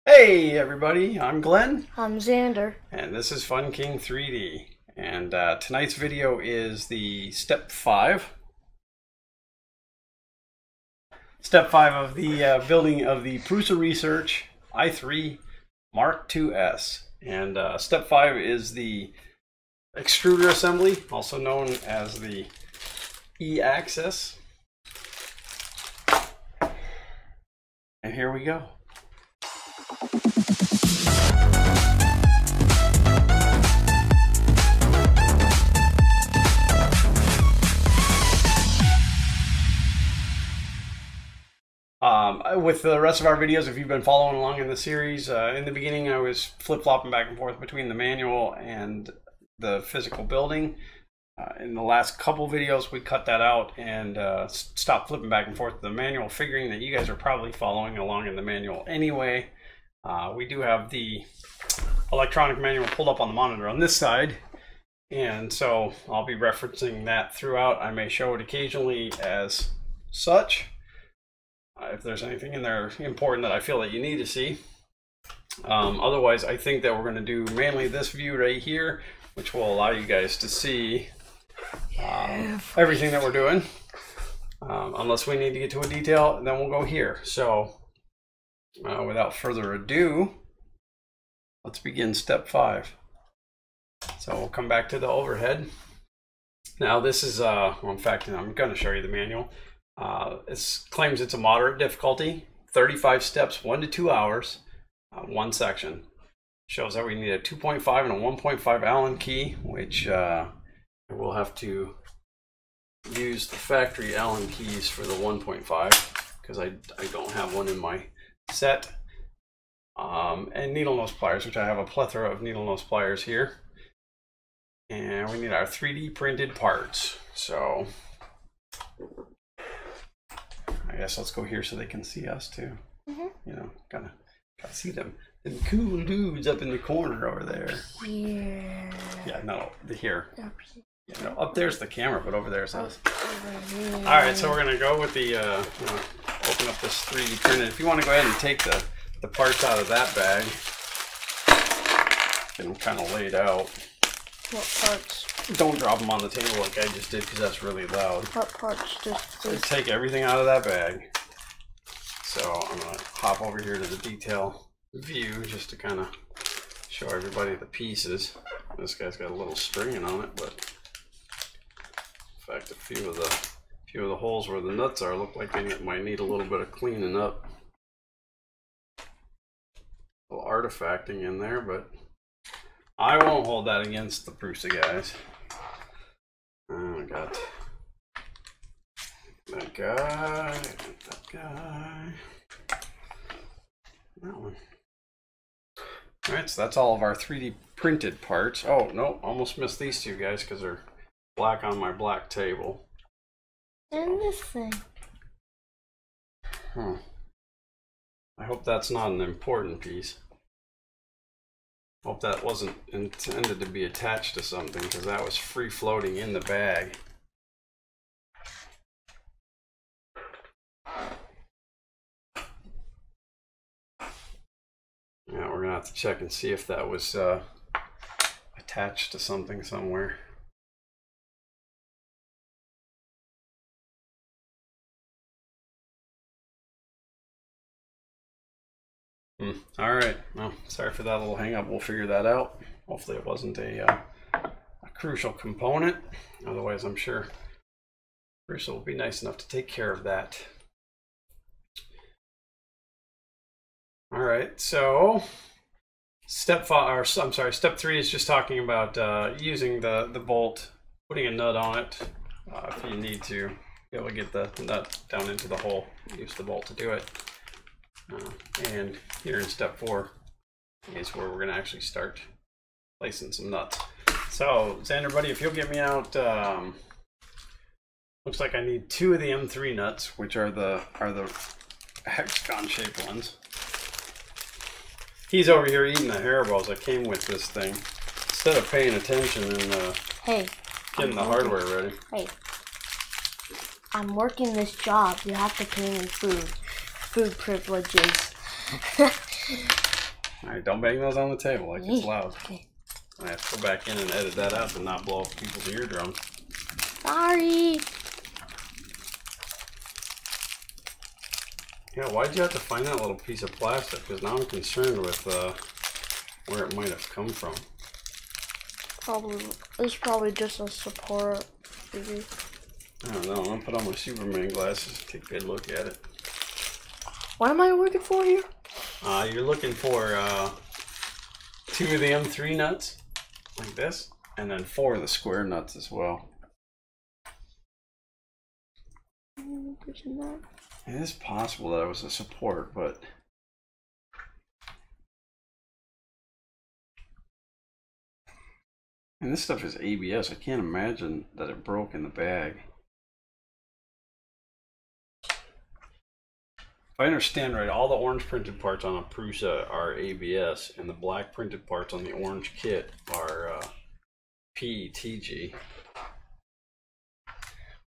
Hey everybody, I'm Glenn. I'm Xander. And this is Fun King 3D. And tonight's video is the step 5. Step 5 of the building of the Prusa Research i3 Mk2s. And step 5 is the extruder assembly, also known as the E-axis. And here we go. With the rest of our videos, if you've been following along in the series, in the beginning I was flip-flopping back and forth between the manual and the physical building. In the last couple videos we cut that out and stopped flipping back and forth to the manual, figuring that you guys are probably following along in the manual anyway. We do have the electronic manual pulled up on the monitor on this side, and so I'll be referencing that throughout. I may show it occasionally as such. If there's anything in there important that I feel that you need to see. Otherwise, I think that we're going to do mainly this view right here, which will allow you guys to see everything that we're doing. Unless we need to get to a detail, then we'll go here. So without further ado, let's begin step 5. So we'll come back to the overhead. Now this is, well, in fact, I'm going to show you the manual. It claims it's a moderate difficulty, 35 steps, 1 to 2 hours, one section. Shows that we need a 2.5 and a 1.5 Allen key, which we'll have to use the factory Allen keys for the 1.5 because I don't have one in my set. And needle nose pliers, which I have a plethora of needle nose pliers here. And we need our 3D printed parts. So I guess let's go here so they can see us too. You know, gotta see them cool dudes up in the corner over there. Yeah. Yeah, no, here. Yeah, no, up there's the camera, but over there's us. All right, so we're gonna go with the open up this 3D printed. If you want to go ahead and take the parts out of that bag, get them kind of laid out. What parts? Don't drop them on the table like I just did, because that's really loud. What parts? Just take everything out of that bag. So I'm gonna hop over here to the detail view just to kind of show everybody the pieces. This guy's got a little stringing on it, but in fact, a few of the holes where the nuts are look like they might need a little bit of cleaning up. A little artifacting in there, but I won't hold that against the Prusa guys. I got that guy, that one. Alright, so that's all of our 3D printed parts. Oh, no, almost missed these two guys because they're black on my black table. And this thing. I hope that's not an important piece. Hope that wasn't intended to be attached to something, because that was free floating in the bag. Yeah, we're gonna have to check and see if that was attached to something somewhere. All right, well, sorry for that little hang up. We'll figure that out. Hopefully it wasn't a crucial component. Otherwise, I'm sure Prusa will be nice enough to take care of that. All right, so step 3 is just talking about using the bolt, putting a nut on it. If you need to be able to get the nut down into the hole, use the bolt to do it. And here in step 4 is where we're going to actually start placing some nuts. So Xander, buddy, if you'll get me out, looks like I need 2 of the M3 nuts, which are the hexagon shaped ones. He's over here eating the hairballs that came with this thing instead of paying attention and getting the hardware ready. Hey, I'm working this job. You have to pay me food privileges. Alright, don't bang those on the table like it's loud. Okay. I have to go back in and edit that out to not blow up people's eardrums. Sorry. Yeah, why'd you have to find that little piece of plastic? Because now I'm concerned with where it might have come from. It's probably just a support. Maybe. I don't know. I'm gonna put on my Superman glasses, take a good look at it. What am I looking for here? You're looking for 2 of the M3 nuts, like this, and then 4 of the square nuts as well. It is possible that it was a support, but and this stuff is ABS. I can't imagine that it broke in the bag. If I understand right, all the orange printed parts on a Prusa are ABS, and the black printed parts on the orange kit are PETG.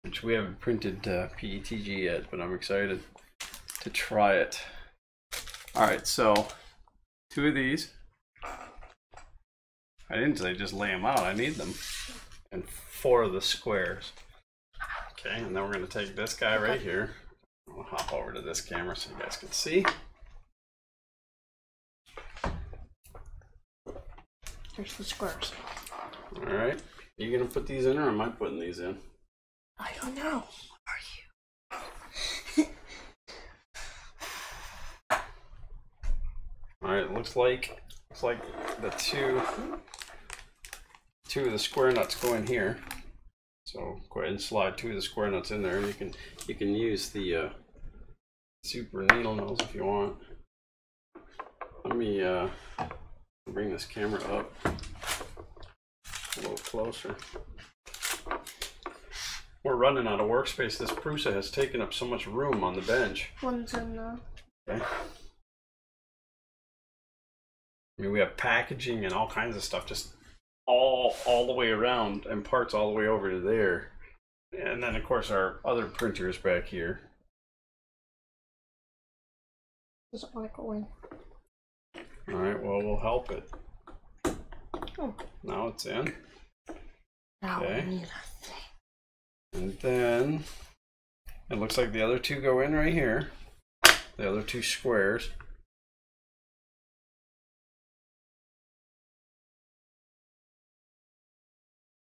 Which we haven't printed PETG yet, but I'm excited to try it. Alright, so 2 of these. I didn't say just lay them out, I need them. And 4 of the squares. Okay, and then we're going to take this guy right here. I'll hop over to this camera so you guys can see. There's the squares. Alright, you going to put these in or am I putting these in? I don't know. Are you? Alright, looks like the two of the square nuts go in here. So go ahead and slide 2 of the square nuts in there. You can use the super needle nose if you want. Let me bring this camera up a little closer. We're running out of workspace. This Prusa has taken up so much room on the bench. One's in the... Okay. I mean, we have packaging and all kinds of stuff just all the way around, and parts all the way over to there. And then of course our other printers back here. Doesn't want to go in. Alright, well, we'll help it. Oh. Now it's in. Now okay. we need a thing. And then it looks like the other 2 go in right here. The other 2 squares.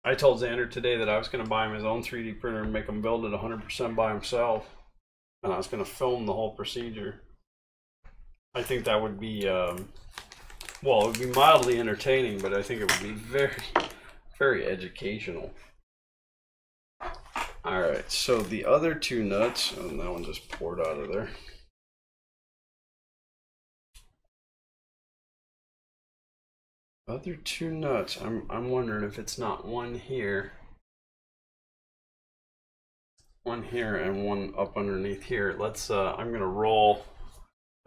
I told Xander today that I was going to buy him his own 3D printer and make him build it 100% by himself. And I was going to film the whole procedure. I think that would be, well, it would be mildly entertaining, but I think it would be very, very educational. Alright, so the other 2 nuts, and that one just poured out of there. Other 2 nuts, I'm wondering if it's not one here and one up underneath here. Let's I'm gonna roll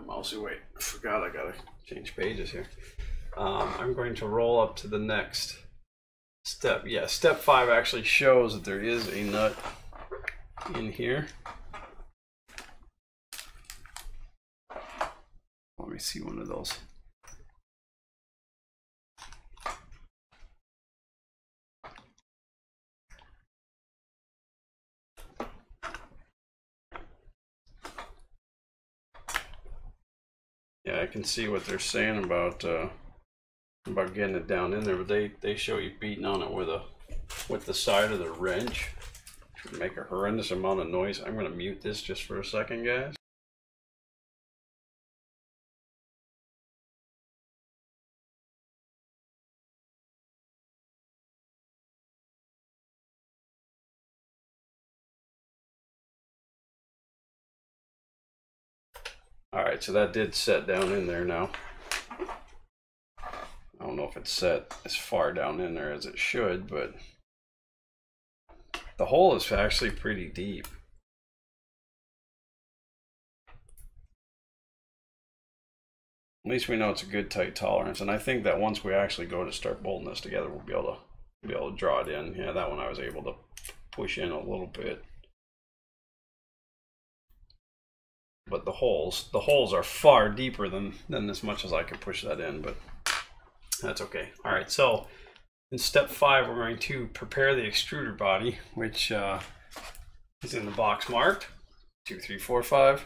mousey. Wait, I forgot I gotta change pages here. I'm going to roll up to the next step. Yeah, step 5 actually shows that there is a nut in here. Let me see one of those. Yeah, I can see what they're saying about getting it down in there, but they show you beating on it with the side of the wrench. Should make a horrendous amount of noise. I'm gonna mute this just for a second, guys. Alright, so that did set down in there now. I don't know if it's set as far down in there as it should, but the hole is actually pretty deep. At least we know it's a good tight tolerance, and I think that once we actually go to start bolting this together, we'll be able to draw it in. Yeah, that one I was able to push in a little bit. but the holes are far deeper than as much as I could push that in, but that's okay. All right, so in step 5, we're going to prepare the extruder body, which is in the box marked 2, 3, 4, 5.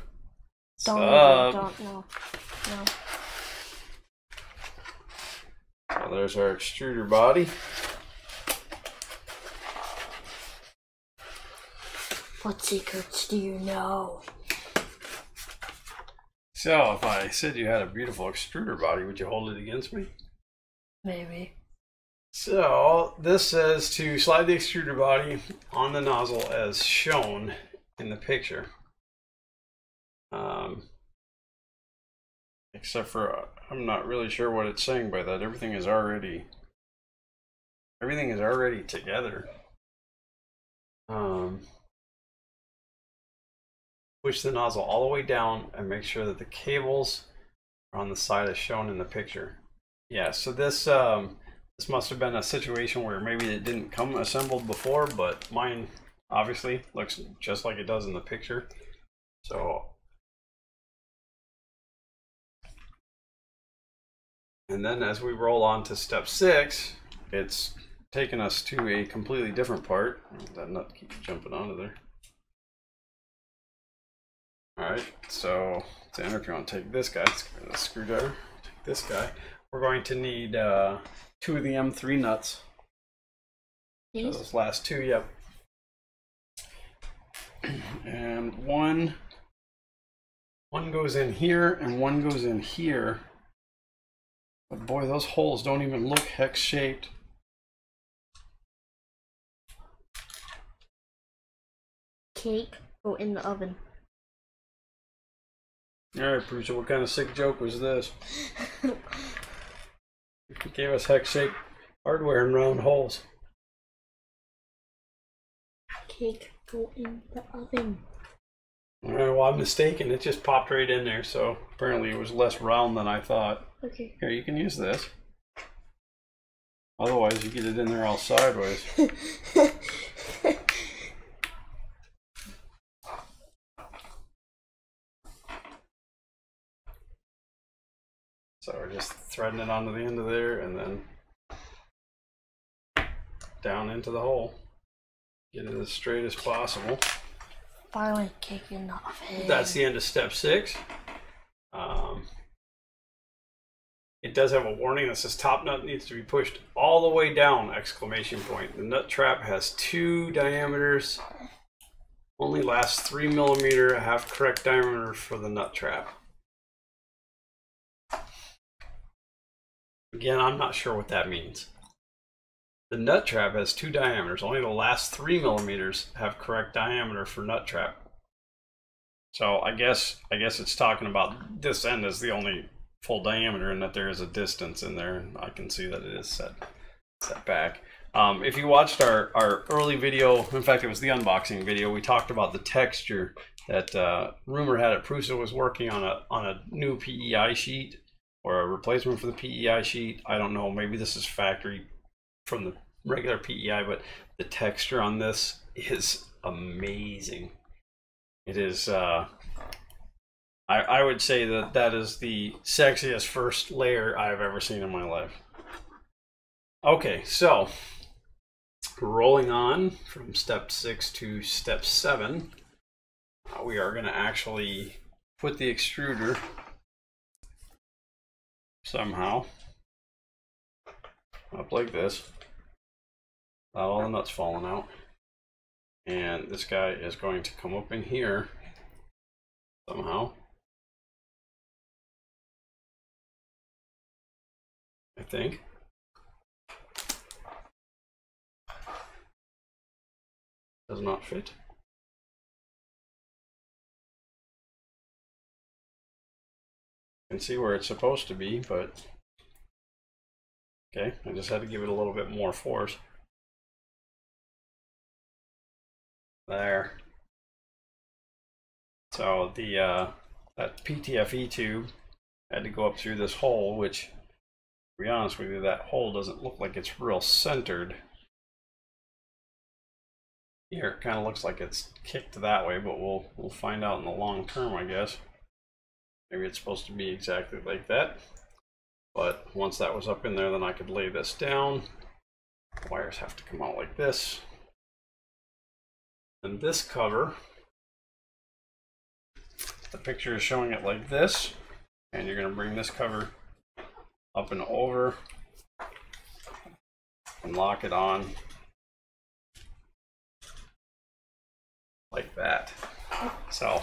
Don't no. So there's our extruder body. What secrets do you know? So if I said you had a beautiful extruder body, would you hold it against me? Maybe. So this says to slide the extruder body on the nozzle as shown in the picture. Except for I'm not really sure what it's saying by that. Everything is already together. Push the nozzle all the way down and make sure that the cables are on the side as shown in the picture. Yeah, so this must have been a situation where maybe it didn't come assembled before, but mine obviously looks just like it does in the picture. So, and then as we roll on to step 6, it's taken us to a completely different part. That nut keeps jumping onto there. Alright, so to enter, if you want to take this guy, let's go to the screwdriver, take this guy. We're going to need 2 of the M3 nuts. These? Those last 2, yep. And one goes in here and one goes in here. But boy, those holes don't even look hex shaped. Cake go in the oven. Alright, Prusa, what kind of sick joke was this? You gave us hex-shaped hardware and round holes. Cake go in the oven. Alright, well, I'm mistaken. It just popped right in there, so apparently it was less round than I thought. Okay. Here, you can use this. Otherwise, you get it in there all sideways. So we're just threading it onto the end of there and then down into the hole. Get it as straight as possible. Finally, cake in the oven. That's the end of step 6. It does have a warning that says top nut needs to be pushed all the way down, exclamation point. The nut trap has 2 diameters, only lasts 3 millimeter, have correct diameter for the nut trap. Again, I'm not sure what that means. The nut trap has 2 diameters, only the last 3 millimeters have correct diameter for nut trap. So I guess it's talking about this end as the only full diameter and that there is a distance in there, and I can see that it is set back. If you watched our early video, in fact it was the unboxing video, we talked about the texture that rumor had it Prusa was working on a new PEI sheet or a replacement for the PEI sheet. I don't know, maybe this is factory from the regular PEI, but the texture on this is amazing. It is I would say that is the sexiest first layer I've ever seen in my life. Okay, so rolling on from step 6 to step 7, we are going to actually put the extruder somehow up like this. Not all the nuts falling out. And this guy is going to come up in here somehow. I think. Does not fit. You can see where it's supposed to be, but okay, I just had to give it a little bit more force. There. So the that PTFE tube had to go up through this hole, which, to be honest with you, that hole doesn't look like it's real centered. Here, it kind of looks like it's kicked that way, but we'll find out in the long term, I guess. Maybe it's supposed to be exactly like that. But once that was up in there, then I could lay this down. The wires have to come out like this. And this cover, the picture is showing it like this. And you're going to bring this cover up and over and lock it on like that. So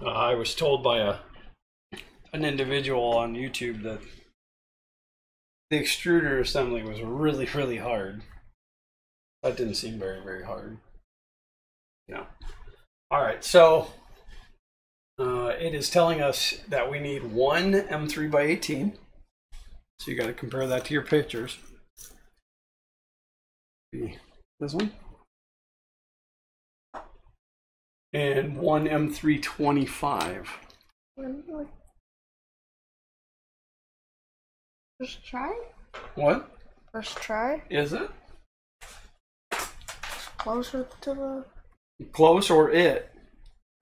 I was told by an individual on YouTube that the extruder assembly was really, really hard. That didn't seem very, very hard. No. All right, so it is telling us that we need one M3x18. So you got to compare that to your pictures. This one. And one M325. First try? What? First try? Is it? Closer to the... Close or it?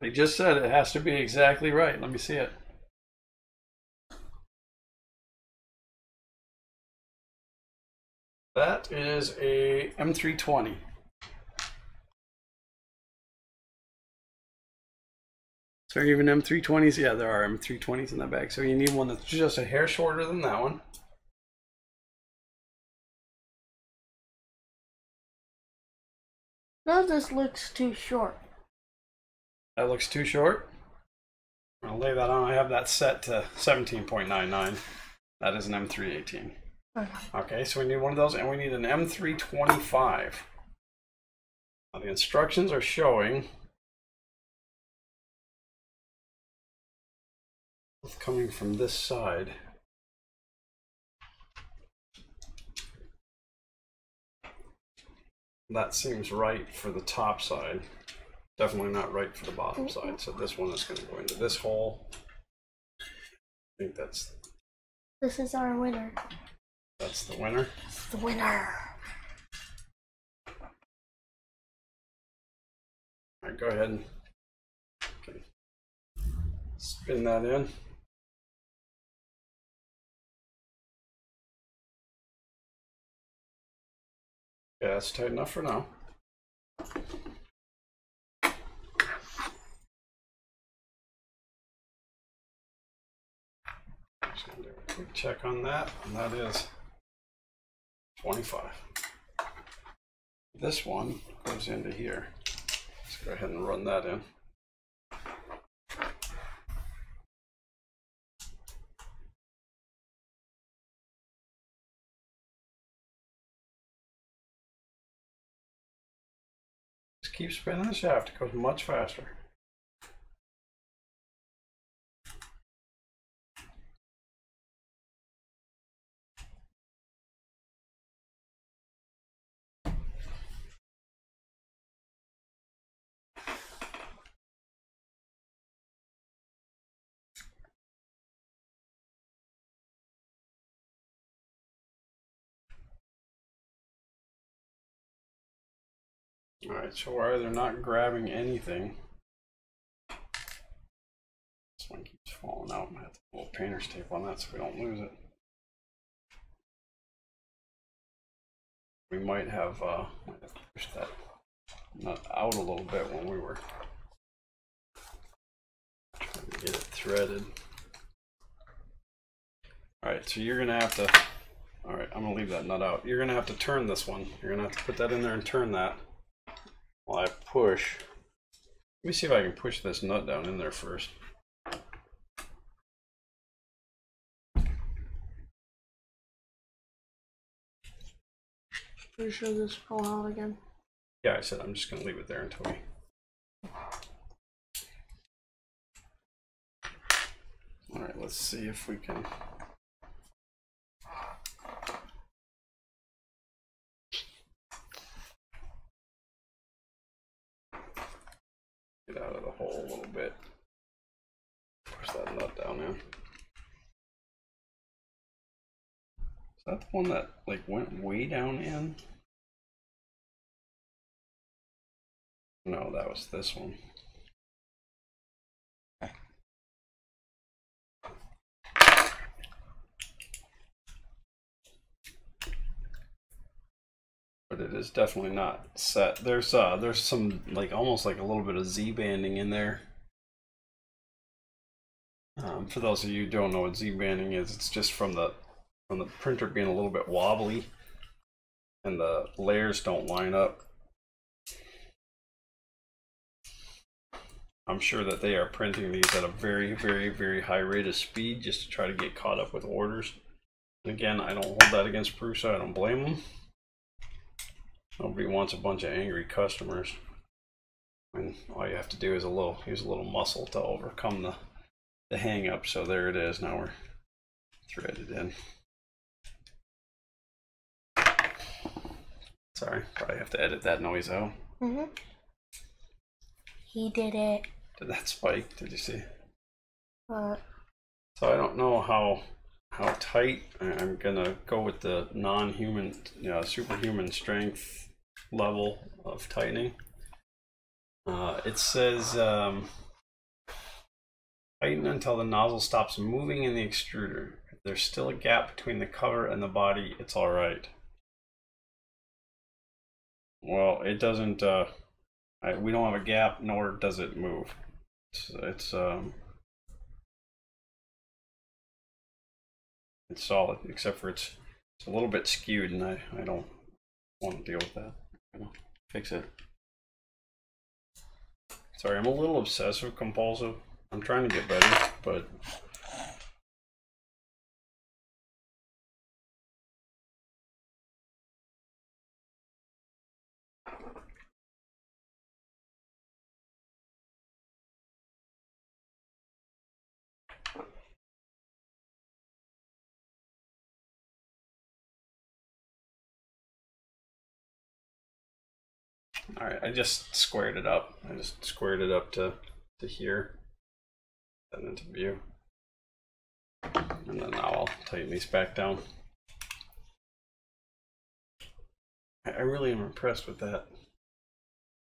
They just said it has to be exactly right. Let me see it. That is a M320. So even M320s? Yeah, there are M320s in that bag. So you need one that's just a hair shorter than that one. No, this looks too short. That looks too short. I'll lay that on. I have that set to 17.99. That is an M318. Okay, so we need one of those, and we need an M325. Now the instructions are showing coming from this side. That seems right for the top side. Definitely not right for the bottom side. So this one is going to go into this hole. I think that's... This is our winner. That's the winner? It's the winner. All right, go ahead and spin that in. Yeah, that's tight enough for now. Just gonna do a quick check on that, and that is 25. This one goes into here. Let's go ahead and run that in. Just keep spinning the shaft, it goes much faster. All right, so why they're not grabbing anything? This one keeps falling out. I have to put a little painter's tape on that so we don't lose it. We might have pushed that nut out a little bit when we were trying to get it threaded. All right, so you're gonna have to, all right, I'm gonna leave that nut out. You're gonna have to turn this one. You're gonna have to put that in there and turn that while I push. Let me see if I can push this nut down in there first. Pretty sure this fell out again. Yeah, I said I'm just gonna leave it there until we... All right, let's see if we can... get out of the hole a little bit. Push that nut down in. Is that the one that like went way down in? No, that was this one. it is definitely not set. There's some like almost like a little bit of Z banding in there. For those of you who don't know what Z banding is, it's just from the printer being a little bit wobbly and the layers don't line up. I'm sure that they are printing these at a very, very, very high rate of speed just to try to get caught up with orders. And again, I don't hold that against Prusa. I don't blame them. Nobody wants a bunch of angry customers. And all you have to do is use a little muscle to overcome the hang up. So there it is. Now we're threaded in. Sorry, probably have to edit that noise out. He did it. Did that spike? Did you see? What? So I don't know how tight. I'm gonna go with the non-human, superhuman strength level of tightening. It says tighten until the nozzle stops moving in the extruder. If there's still a gap between the cover and the body, it's all right. Well, it doesn't. We don't have a gap, nor does it move. It's solid, except for it's a little bit skewed, and I don't want to deal with that. I'm gonna fix it. Sorry, I'm a little obsessive compulsive. I'm trying to get better, but all right, I just squared it up. I just squared it up to here, then into view. And then now I'll tighten these back down. I really am impressed with that.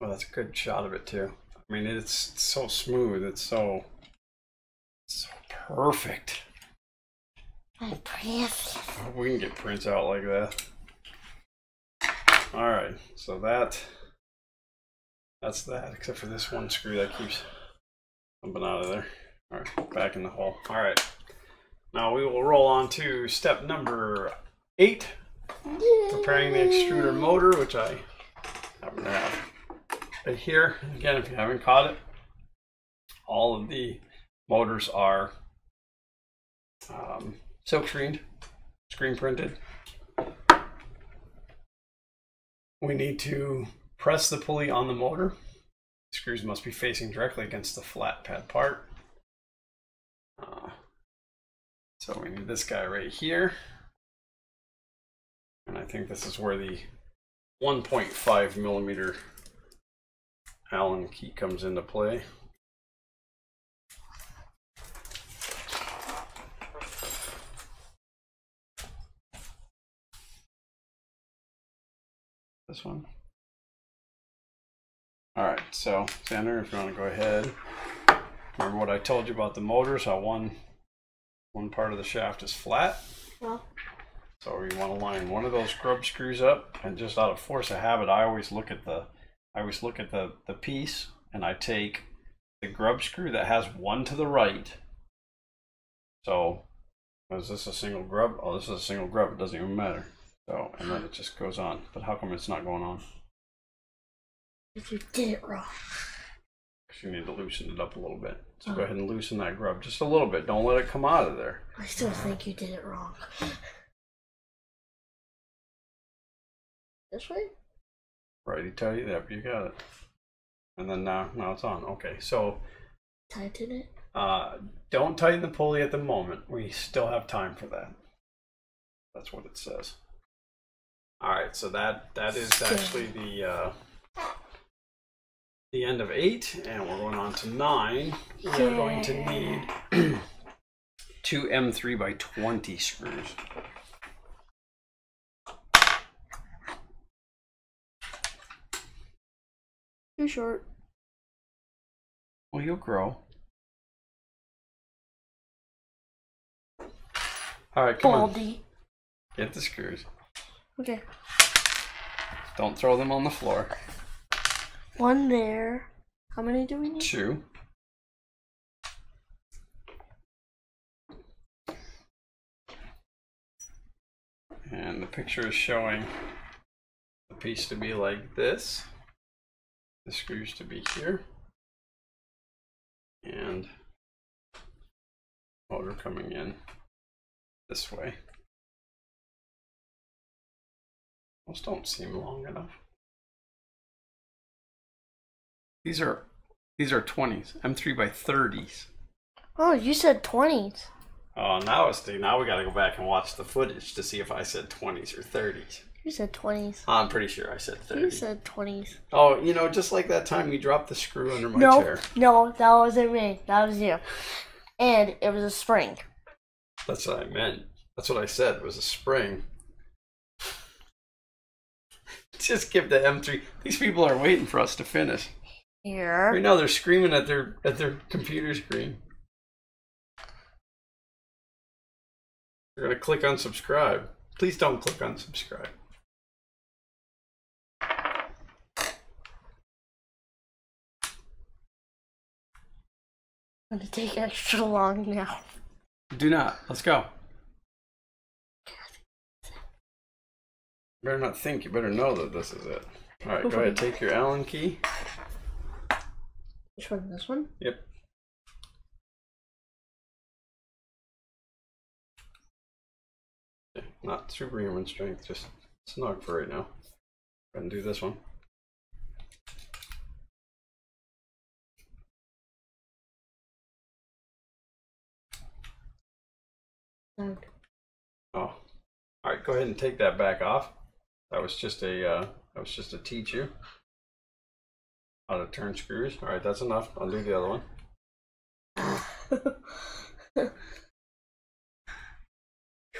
Well, that's a good shot of it too. I mean, it's so smooth. It's so perfect. Impressive. I hope we can get prints out like that. All right, so that's that, except for this one screw that keeps jumping out of there. All right, back in the hole. All right, now we will roll on to step number 8, preparing the extruder motor, which I happen to have right here. Again, if you haven't caught it, all of the motors are silk screened, screen printed. We need to press the pulley on the motor. The screws must be facing directly against the flat pad part. So we need this guy right here. And I think this is where the 1.5 millimeter Allen key comes into play. This one. All right, so Xander, if you want to go ahead, remember what I told you about the motors, how one part of the shaft is flat. Well. So you want to line one of those grub screws up, and just out of force of habit, I always look at the piece, and I take the grub screw that has one to the right. So is this a single grub? Oh, this is a single grub. It doesn't even matter. So, and then it just goes on. But how come it's not going on? If you did it wrong. Because you need to loosen it up a little bit. So go ahead and loosen that grub just a little bit. Don't let it come out of there. I still think you did it wrong. This way? Righty tighty, yep, you got it. And then now it's on. Okay, so Tighten it? don't tighten the pulley at the moment. We still have time for that. That's what it says. All right, so that is actually the end of 8, and we're going on to 9. We're going to need 2 M3 by 20 screws. Too short. Well, you'll grow. All right, come on. Baldy. Get the screws. Okay. Don't throw them on the floor. One there. How many do we need? 2. And the picture is showing the piece to be like this. The screws to be here. And motor coming in this way. Those don't seem long enough. These are 20s. I'm 3x30s. Oh, you said 20s. Oh, now we got to go back and watch the footage to see if I said 20s or 30s. You said 20s. I'm pretty sure I said 30s. You said 20s. Oh, you know, just like that time you dropped the screw under my chair. No, that wasn't me. That was you. And it was a spring. That's what I meant. That's what I said. It was a spring. Just give the M3. These people are waiting for us to finish. Here. Right now they're screaming at their computer screen. They're gonna click on subscribe. Please don't click on subscribe. It's gonna take extra long now. Do not. Let's go. You better not think. You better know that this is it. All right, go ahead. Take your Allen key. Which one? This one? Yep. Not superhuman strength, just snug for right now. Go ahead and do this one. No. Oh, all right. Go ahead and take that back off. That was just to teach you how to turn screws. All right, that's enough. I'll do the other one.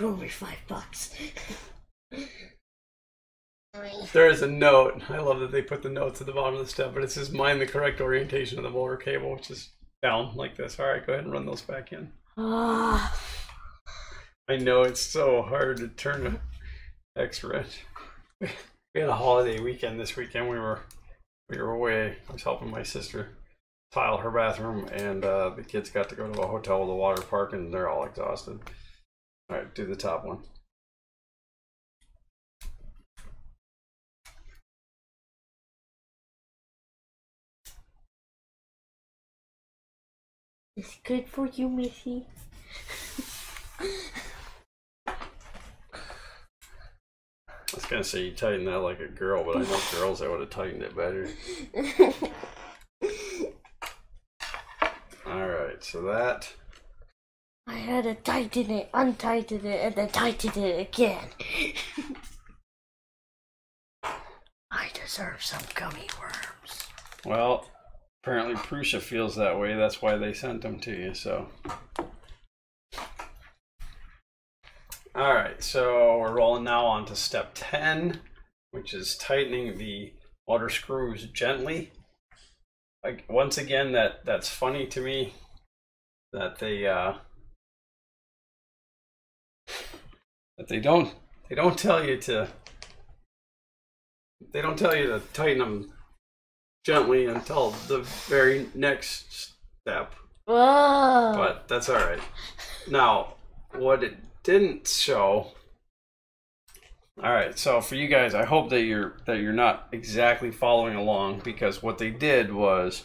You owe me $5. There is a note. I love that they put the notes at the bottom of the step, but it says mind the correct orientation of the motor cable, which is down like this. All right, go ahead and run those back in. I know it's so hard to turn an X wrench. We had a holiday weekend this weekend. We were away. I was helping my sister tile her bathroom, and the kids got to go to a hotel with a water park, and they're all exhausted. All right, do the top one. It's good for you, Missy. I was gonna say you tighten that like a girl, but I know girls, I would have tightened it better. Alright, so that... I had to tighten it, untighten it, and then tighten it again. I deserve some gummy worms. Well, apparently Prusa feels that way. That's why they sent them to you, so... Alright, so we're rolling now on to step 10, which is tightening the motor screws gently. Like, once again, that's funny to me that they don't tell you to tighten them gently until the very next step. Whoa. But that's all right. Now, what it didn't show. All right, so for you guys, I hope that you're not exactly following along, because what they did was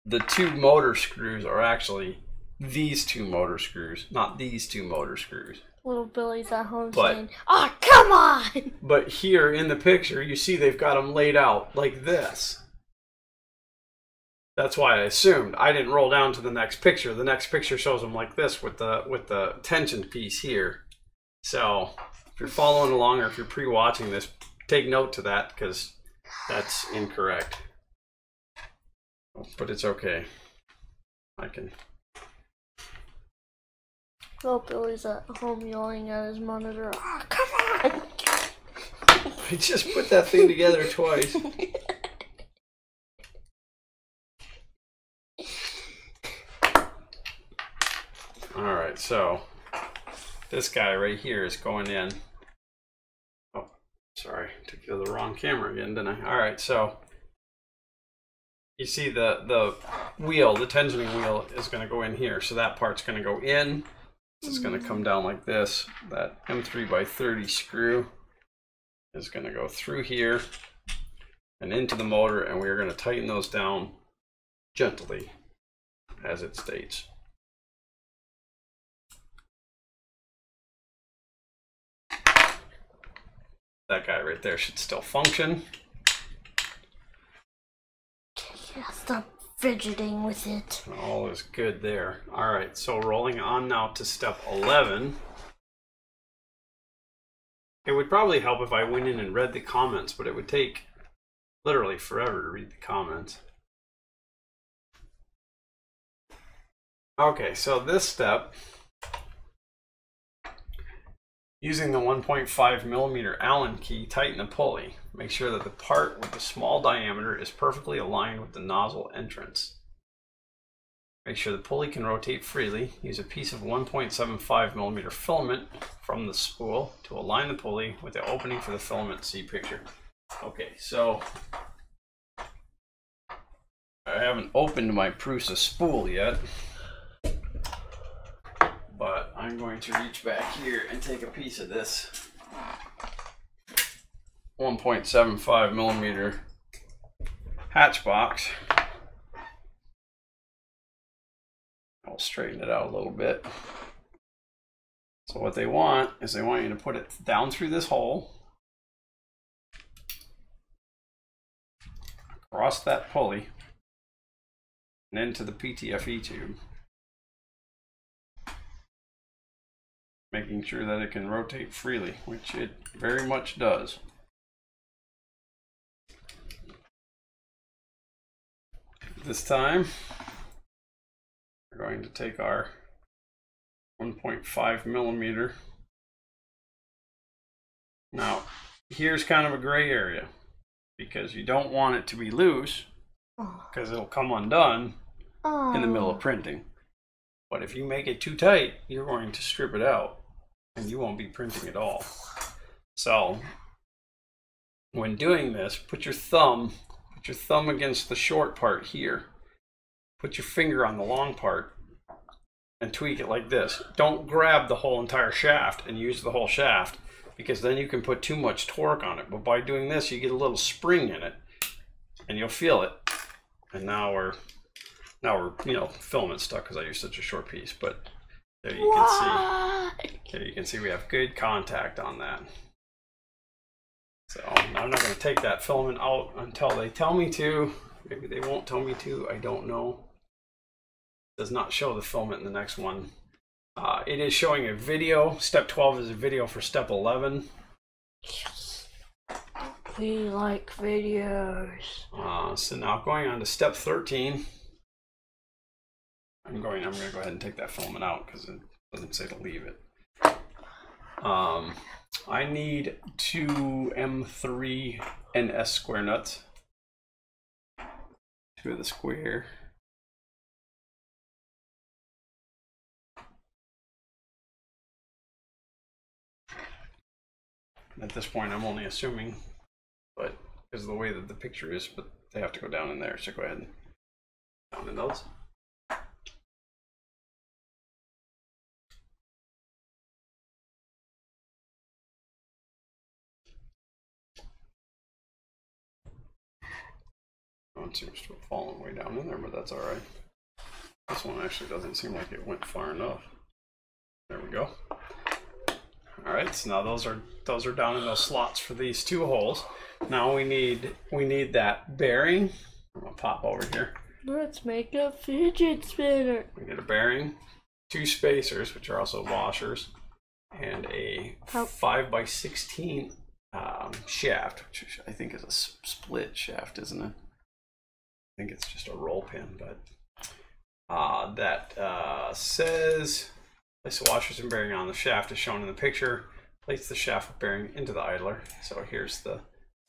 the 2 motor screws are actually these 2 motor screws, not these 2 motor screws. Little Billy's at home saying, "Oh, come on!" But here in the picture, you see they've got them laid out like this. That's why I assumed. I didn't roll down to the next picture. The next picture shows them like this with the tension piece here. So if you're following along, or if you're pre-watching this, take note to that, because that's incorrect. But it's okay. I can. Little Billy's at home yelling at his monitor, "Oh, come on!" I just put that thing together twice. Alright, so this guy right here is going in. Oh, Sorry, took you to the wrong camera again, didn't I? All right, so you see the wheel, the tensioning wheel is going to go in here. So that part's going to go in. It's going to come down like this. That M3x30 screw is going to go through here and into the motor, and we're going to tighten those down gently, as it states. That guy right there should still function. Yeah, stop fidgeting with it. All is good there. All right, so rolling on now to step 11. It would probably help if I went in and read the comments, but it would take literally forever to read the comments. Okay, so this step, using the 1.5 millimeter Allen key, tighten the pulley. Make sure that the part with the small diameter is perfectly aligned with the nozzle entrance. Make sure the pulley can rotate freely. Use a piece of 1.75 millimeter filament from the spool to align the pulley with the opening for the filament. See picture. Okay, so I haven't opened my Prusa spool yet, but I'm going to reach back here and take a piece of this 1.75 millimeter hatch box. I'll straighten it out a little bit. So what they want is they want you to put it down through this hole, across that pulley, and into the PTFE tube, making sure that it can rotate freely, which it very much does. This time, we're going to take our 1.5 millimeter. Now, here's kind of a gray area because you don't want it to be loose because it'll come undone in the middle of printing. But if you make it too tight, you're going to strip it out and you won't be printing at all. So when doing this, put your thumb against the short part here. Put your finger on the long part and tweak it like this. Don't grab the whole entire shaft and use the whole shaft, because then you can put too much torque on it. But by doing this, you get a little spring in it and you'll feel it. And now we're filament stuck because I used such a short piece, but there you can see. There you can see we have good contact on that. So I'm not going to take that filament out until they tell me to. Maybe they won't tell me to. I don't know. It does not show the filament in the next one. It is showing a video. Step 12 is a video for step 11. Yes. We like videos. So now going on to step 13. I'm going to go ahead and take that filament out because it doesn't say to leave it. I need 2 M3NS square nuts. 2 of the square. At this point, I'm only assuming, but because of the way that the picture is, but they have to go down in there. So go ahead and down in those. It seems to have fallen way down in there, but that's all right. This one actually doesn't seem like it went far enough. There we go. All right, so now those are down in those slots for these 2 holes. Now we need that bearing. I'm gonna pop over here. Let's make a fidget spinner. We get a bearing, 2 spacers, which are also washers, and a 5x16 shaft, which I think is a split shaft, isn't it? I think it's just a roll pin, but that says place the washers and bearing on the shaft as shown in the picture. Place the shaft bearing into the idler. So here's the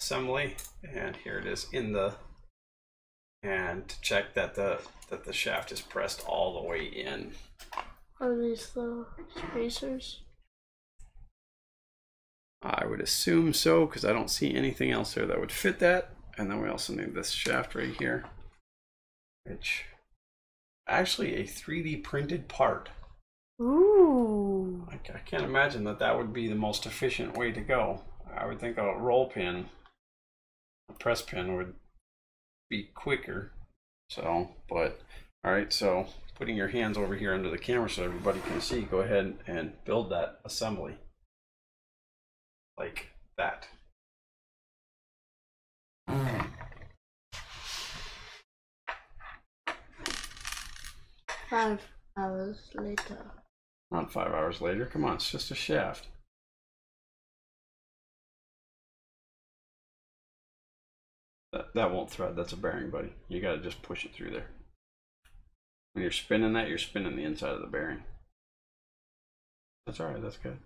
assembly, and here it is in the. And to check that the shaft is pressed all the way in. Are these the spacers? I would assume so, because I don't see anything else there that would fit that. And then we also need this shaft right here, which actually a 3D printed part. Ooh. I can't imagine that that would be the most efficient way to go. I would think a roll pin, a press pin would be quicker. So, but all right, so putting your hands over here under the camera so everybody can see, go ahead and build that assembly like that. 5 hours later. Not 5 hours later. Come on, it's just a shaft. That won't thread. That's a bearing, buddy. You got to just push it through there. When you're spinning that, you're spinning the inside of the bearing. That's all right. That's good.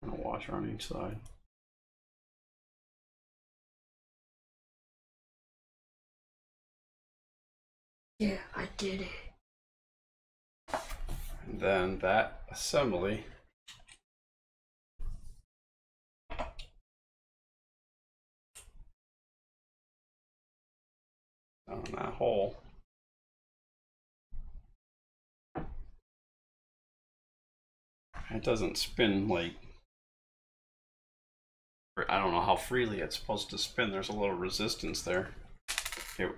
And a washer on each side. Yeah, I did it. And then that assembly on that hole. It doesn't spin like, I don't know how freely it's supposed to spin. There's a little resistance there.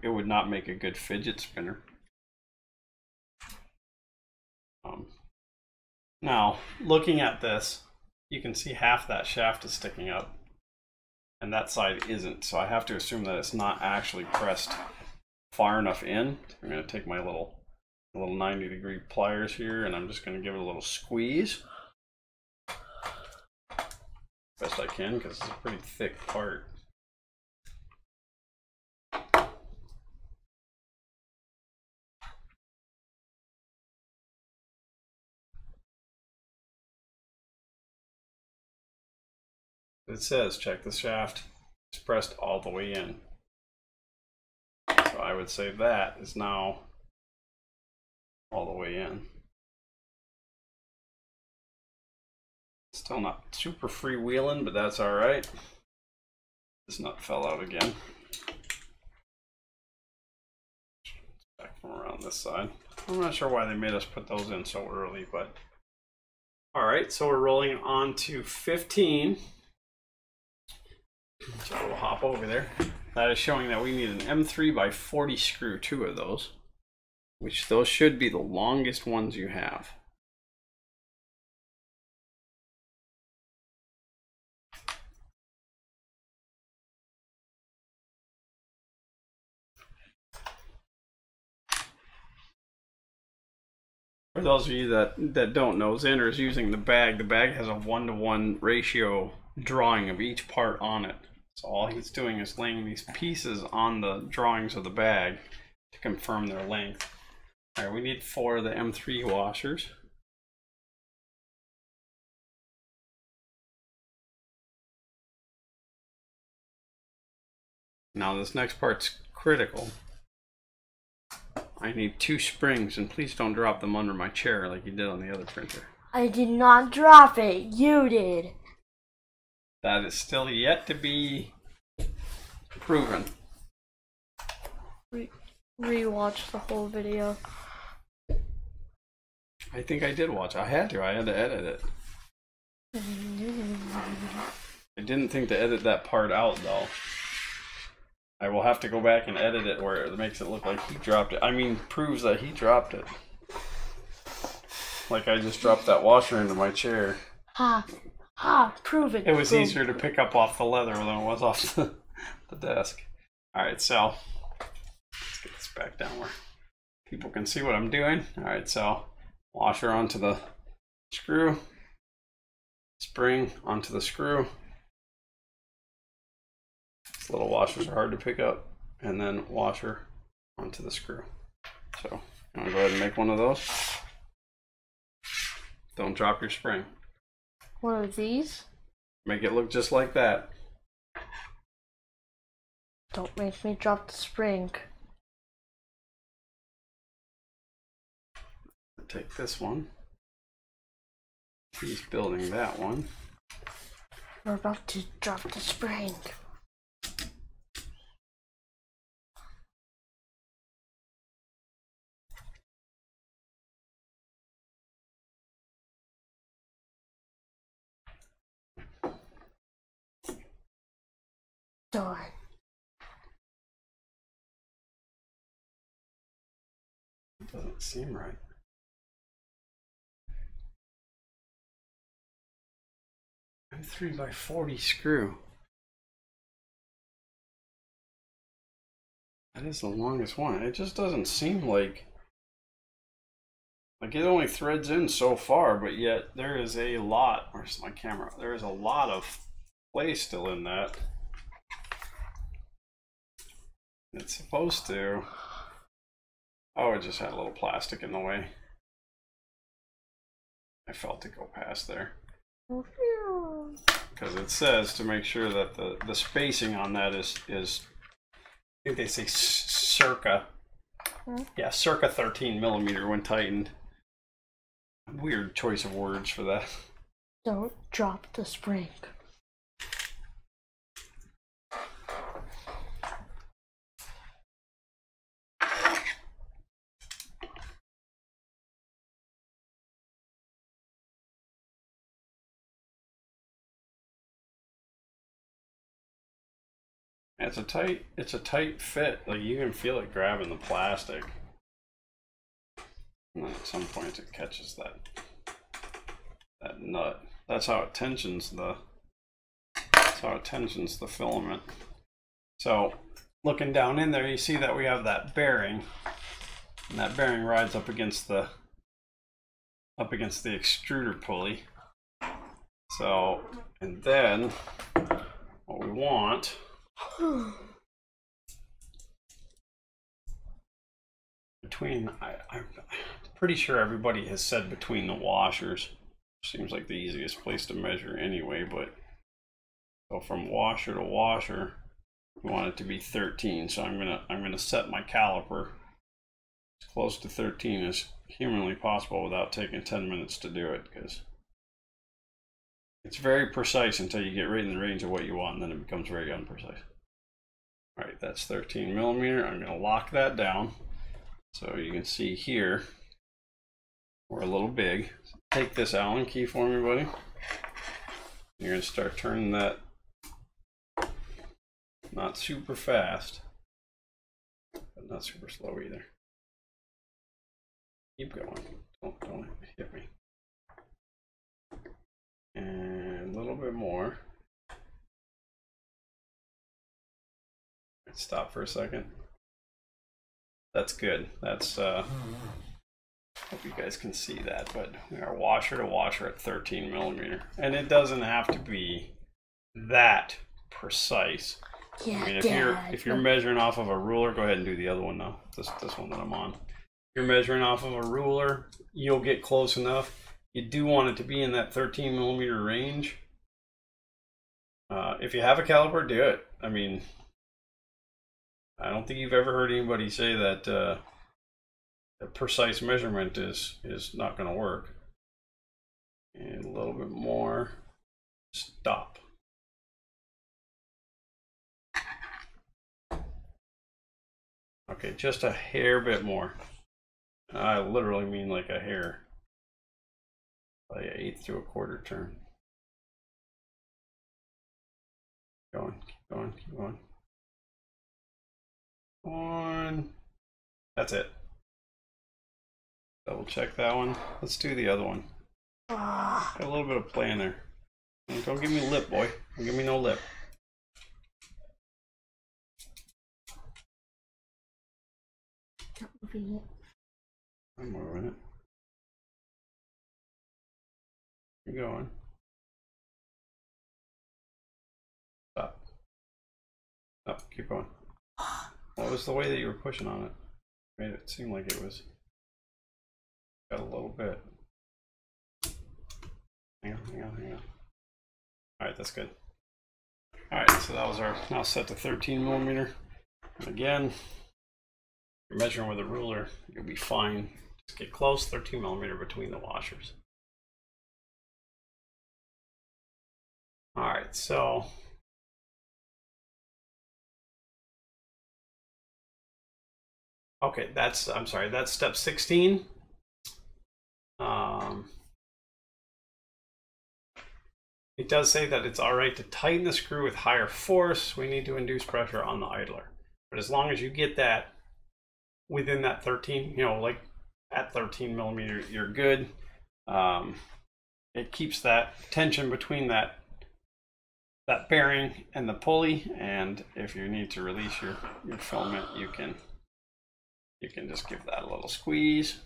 It would not make a good fidget spinner. Now, looking at this, you can see half that shaft is sticking up and that side isn't. So I have to assume that it's not actually pressed far enough in. I'm going to take my little 90-degree pliers here and I'm just going to give it a little squeeze. Best I can, because it's a pretty thick part. It says check the shaft. It's pressed all the way in. So I would say that is now all the way in. Still not super freewheeling, but that's all right. This nut fell out again. Back from around this side. I'm not sure why they made us put those in so early, but all right. So we're rolling on to 15. So we'll hop over there. That is showing that we need an M3 by 40 screw, 2 of those, which those should be the longest ones you have. For those of you that don't know, Xander is using the bag. The bag has a 1-to-1 ratio drawing of each part on it. So all he's doing is laying these pieces on the drawings of the bag to confirm their length. All right, we need 4 of the M3 washers. Now this next part's critical. I need 2 springs, and please don't drop them under my chair like you did on the other printer. I did not drop it. You did. That is still yet to be proven. Rewatch the whole video. I think I did watch. I had to edit it. I didn't think to edit that part out though. I will have to go back and edit it where it makes it look like he dropped it. I mean, proves that he dropped it. Like I just dropped that washer into my chair. Prove it. It was easier to pick up off the leather than it was off the desk. Alright, so let's get this back down where people can see what I'm doing. Alright, so washer onto the screw, spring onto the screw. These little washers are hard to pick up, and then washer onto the screw. So I'm gonna go ahead and make one of those. Don't drop your spring. One of these? Make it look just like that. Don't make me drop the spring. Take this one. He's building that one. We're about to drop the spring. Done. Doesn't seem right. A 3x40 screw. That is the longest one. It just doesn't seem like it only threads in so far, but yet there is a lot. Where's my camera? There is a lot of play still in that. It's supposed to. Oh, it just had a little plastic in the way. I felt it go past there. Because it says to make sure that the spacing on that is I think they say circa. Yeah, circa 13 millimeter when tightened. Weird choice of words for that. Don't drop the spring. It's a tight fit. Like you can feel it grabbing the plastic. And then at some point it catches that nut. That's how it tensions the filament. So looking down in there, you see that we have that bearing, and that bearing rides up against the extruder pulley. So, and then what we want between, I'm pretty sure everybody has said between the washers. Seems like the easiest place to measure anyway, but so from washer to washer, we want it to be 13. So I'm gonna set my caliper as close to 13 as humanly possible without taking 10 minutes to do it, because it's very precise until you get right in the range of what you want, and then it becomes very unprecise. All right, that's 13 millimeter. I'm gonna lock that down. So you can see here, we're a little big. Take this Allen key for me, buddy. You're gonna start turning that, not super fast, but not super slow either. Keep going, don't hit me. And a little bit more. Stop for a second. That's good. That's hope you guys can see that, but we are washer to washer at 13 millimeter, and it doesn't have to be that precise. Yeah, I mean, if you're measuring off of a ruler, go ahead and do the other one now. This one that I'm on. If you're measuring off of a ruler, you'll get close enough. You do want it to be in that 13 millimeter range. If you have a caliper, do it. I mean, I don't think you've ever heard anybody say that a precise measurement is not going to work. And a little bit more. Stop. Okay, just a hair bit more. I literally mean like a hair. Like an 1/8 to a 1/4 turn. Keep going. One. That's it. Double check that one. Let's do the other one. Got a little bit of play in there. Don't give me lip, boy. Don't give me no lip. Not moving it. I'm moving it. Keep going. Stop. Stop. Keep going. What was the way that you were pushing on it? Made it seem like it was got a little bit. Hang on. Alright, that's good. Alright, so that was our now set to 13 millimeter. And again, if you're measuring with a ruler, you'll be fine. Just get close, 13 millimeter between the washers. Alright, right, so okay, I'm sorry, that's step 16. It does say that it's all right to tighten the screw with higher force. We need to induce pressure on the idler. But as long as you get that within that 13, you know, like at 13 millimeter, you're good. It keeps that tension between that bearing and the pulley. And if you need to release your filament, you can just give that a little squeeze.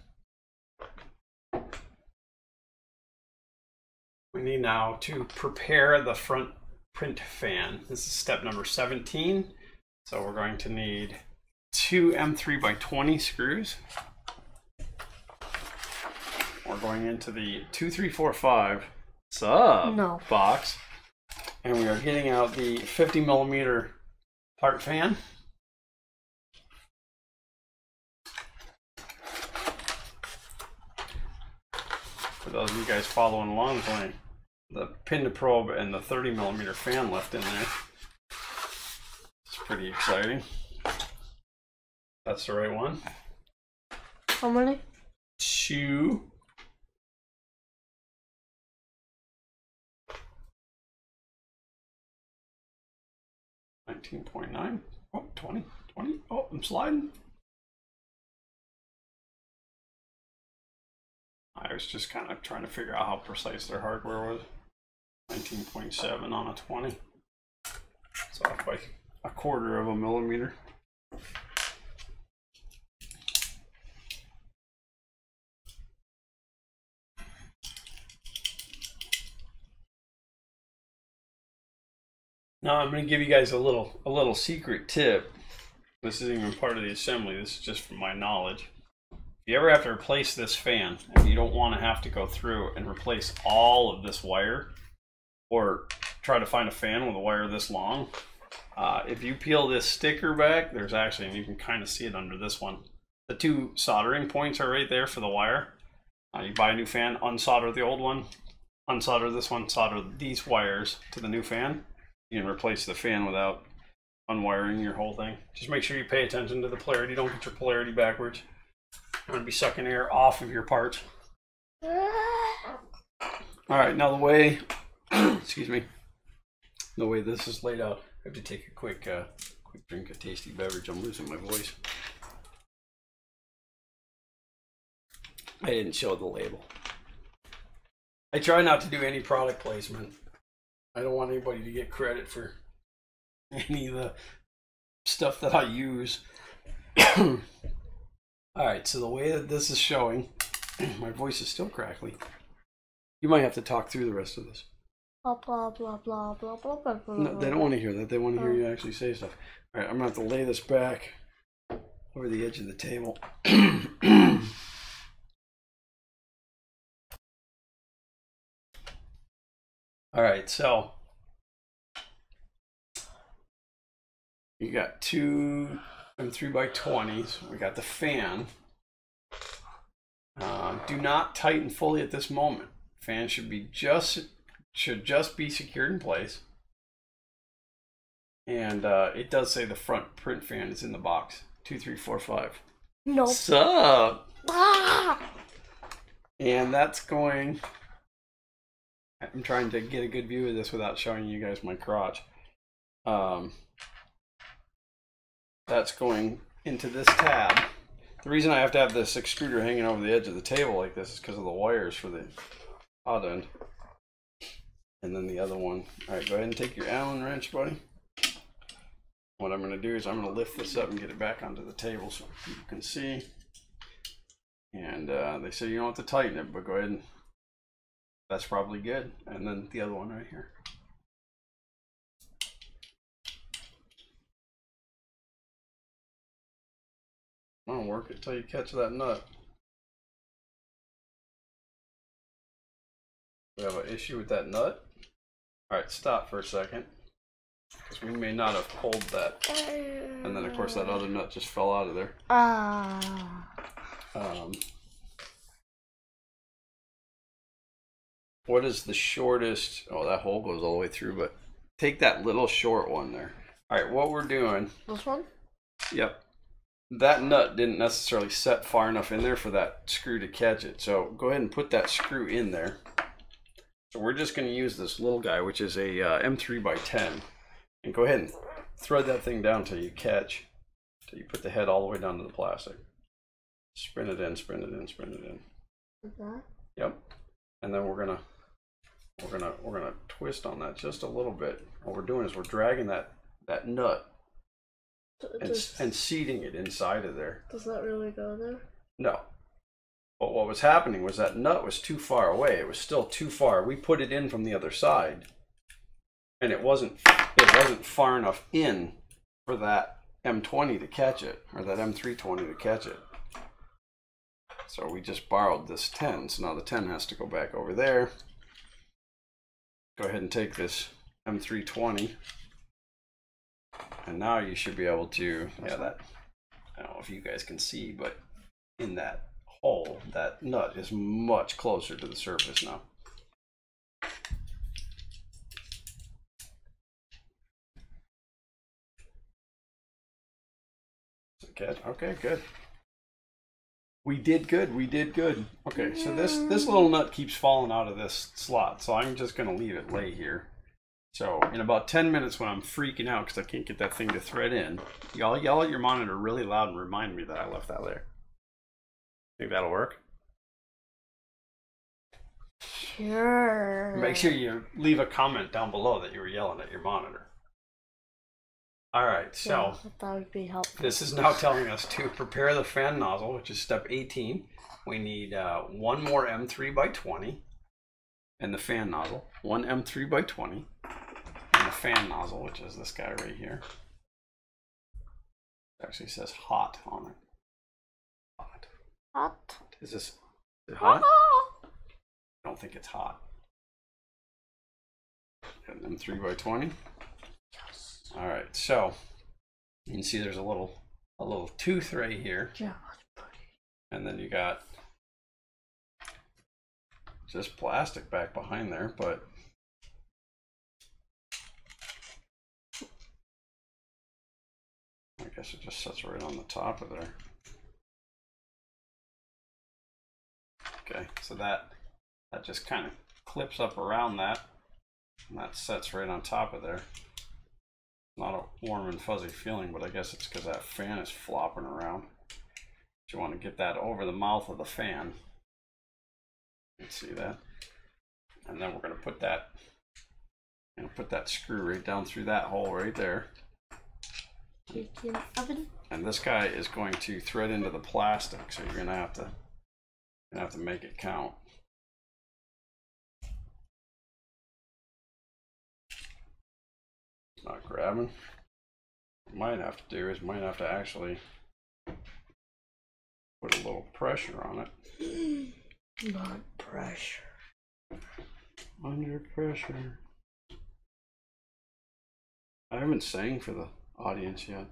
We need now to prepare the front print fan. This is step number 17. So we're going to need 2 M3x20 screws. We're going into the 2345 sub box, and we are getting out the 50 millimeter part fan. For those of you guys following along, there's the pin to probe and the 30 millimeter fan left in there. It's pretty exciting. That's the right one. How many? 2. $19.9. Oh, 20. Oh, I'm sliding. I was just kind of trying to figure out how precise their hardware was. 19.7 on a 20. It's off by 1/4 of a millimeter. Now I'm going to give you guys a little secret tip. This isn't even part of the assembly. This is just from my knowledge. If you ever have to replace this fan and you don't want to have to go through and replace all of this wire, or try to find a fan with a wire this long, if you peel this sticker back, there's actually, and you can kind of see it under this one, the 2 soldering points are right there for the wire. You buy a new fan, unsolder the old one, unsolder this one, solder these wires to the new fan. You can replace the fan without unwiring your whole thing. Just make sure you pay attention to the polarity. Don't get your polarity backwards. You're going to be sucking air off of your parts. All right, now the way, excuse me, the way this is laid out, I have to take a quick drink of tasty beverage. I'm losing my voice. I didn't show the label. I try not to do any product placement. I don't want anybody to get credit for any of the stuff that I use. All right, so the way that this is showing, my voice is still crackly. You might have to talk through the rest of this. Blah, blah, blah, blah, blah, blah, blah, blah. No, they don't want to hear that. They want to hear you actually say stuff. All right, I'm going to have to lay this back over the edge of the table. All right, so you got 2 M3x20s. We got the fan. Do not tighten fully at this moment. Fan should just be secured in place. And it does say the front print fan is in the box. 2, 3, 4, 5. No. Sup? Ah! And that's going. I'm trying to get a good view of this without showing you guys my crotch. That's going into this tab. The reason I have to have this extruder hanging over the edge of the table like this is because of the wires for the odd end. And then the other one. All right, go ahead and take your Allen wrench, buddy. What I'm going to do is I'm going to lift this up and get it back onto the table so people can see. And they say you don't have to tighten it, but go ahead and that's probably good. And then the other one right here. I'll work it till you catch that nut. We have an issue with that nut. All right, stop for a second, because we may not have pulled that. And then of course that other nut just fell out of there. What is the shortest? Oh, that hole goes all the way through, but take that little short one there. All right, what we're doing. This one? Yep. That nut didn't necessarily set far enough in there for that screw to catch it. So go ahead and put that screw in there. So we're just going to use this little guy, which is a M3 by 10. And go ahead and thread that thing down till you catch. Till you put the head all the way down to the plastic. Spin it in, spin it in, spin it in. Like that? Yep. And then we're gonna twist on that just a little bit. What we're doing is we're dragging that nut and seating it inside of there. Does that really go there? No. But what was happening was that nut was too far away. It was still too far. We put it in from the other side, and it wasn't far enough in for that M20 to catch it, or that M320 to catch it. So we just borrowed this 10. So now the 10 has to go back over there. Go ahead and take this M320. And now you should be able to, yeah, that, I don't know if you guys can see, but in that hole, that nut is much closer to the surface now. Okay, good. We did good, we did good. Okay, so this little nut keeps falling out of this slot, so I'm just gonna leave it lay here. So in about 10 minutes when I'm freaking out because I can't get that thing to thread in, y'all yell at your monitor really loud and remind me that I left that there. Think that'll work? Sure. Make sure you leave a comment down below that you were yelling at your monitor. Alright, so yeah, I thought would be helpful. This is now telling us to prepare the fan nozzle, which is step 18. We need one more M3 by 20 and the fan nozzle, one M3 by 20 and the fan nozzle, which is this guy right here. It actually says hot on it. Hot. Hot. Is it hot? I don't think it's hot. And M3 by 20. Yes. All right, so you can see there's a little tooth right here. Yeah, that's pretty. And then you got just plastic back behind there, but I guess it just sits right on the top of there. Okay, so that just kind of clips up around that, and that sets right on top of there. Not a warm and fuzzy feeling, but I guess it's because that fan is flopping around. But you want to get that over the mouth of the fan. You can see that. And then we're going to put that screw right down through that hole right there. Kitchen oven. And this guy is going to thread into the plastic, so you're going to have to make it count. It's not grabbing. What you might have to do is actually put a little pressure on it. Not pressure. Under pressure. I haven't sang for the audience yet.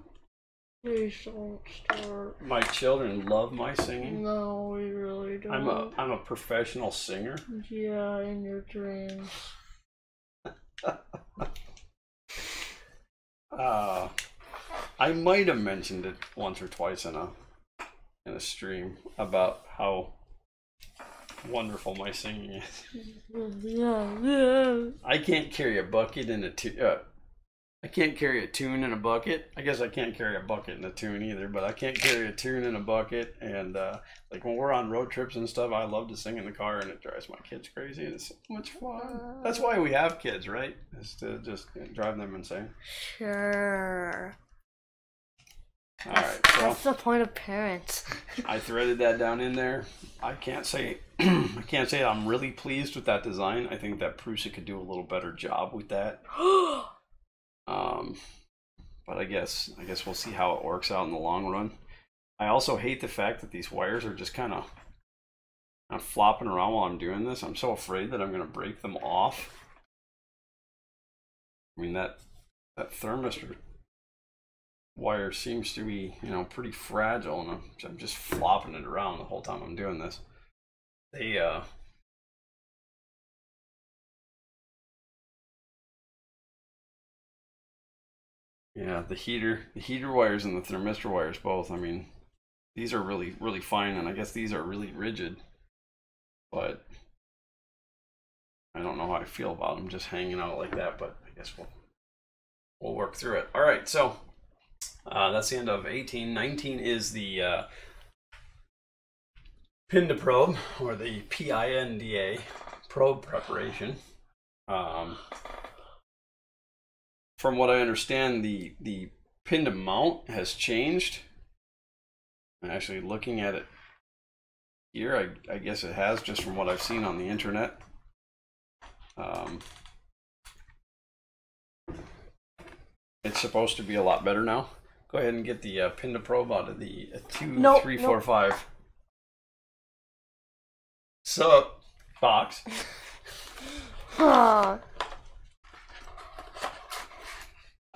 Please don't start. My children love my singing. No, we really don't. I'm a professional singer. Yeah, in your dreams. I might have mentioned it once or twice in a stream about how wonderful my singing is. Yeah. I can't carry a bucket in I can't carry a tune in a bucket. I guess I can't carry a bucket in a tune either, but I can't carry a tune in a bucket. And like when we're on road trips and stuff, I love to sing in the car, and it drives my kids crazy. And it's so much fun. That's why we have kids, right? Is to just drive them insane. Sure. All right, so that's the point of parents. I threaded that down in there. I can't say I'm really pleased with that design. I think that Prusa could do a little better job with that. But I guess we'll see how it works out in the long run. I also hate the fact that these wires are just kind of flopping around while I'm doing this. I'm so afraid that I'm going to break them off. I mean, that thermistor wire seems to be, pretty fragile, and I'm just flopping it around the whole time I'm doing this. Yeah, the heater wires and the thermistor wires both. I mean, these are really fine, and I guess these are really rigid. But I don't know how I feel about them just hanging out like that. But I guess we'll work through it. All right, so that's the end of 18. 19 is the pin to probe, or the PINDA probe preparation. From what I understand, the pin to mount has changed. And actually looking at it here, I guess it has, just from what I've seen on the internet. It's supposed to be a lot better now. Go ahead and get the pin to probe out of the 2, 3, 4, 5 sup box. I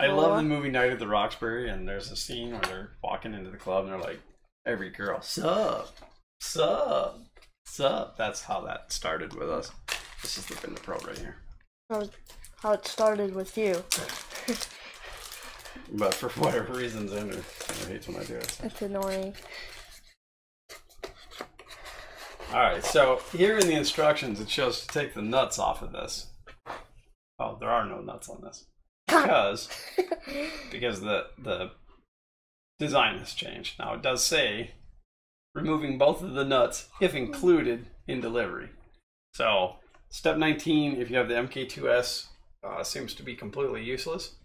love the movie Night at the Roxbury, and there's a scene where they're walking into the club and they're like, every girl, sup, sup, sup. That's how that started with us. This is the pin to probe right here. How it started with you. But for whatever reasons, Andrew hates when I do it. It's annoying. Alright, so here in the instructions it shows to take the nuts off of this. Oh, there are no nuts on this. Because the design has changed. Now it does say removing both of the nuts if included in delivery. So step 19, if you have the Mk2s, seems to be completely useless.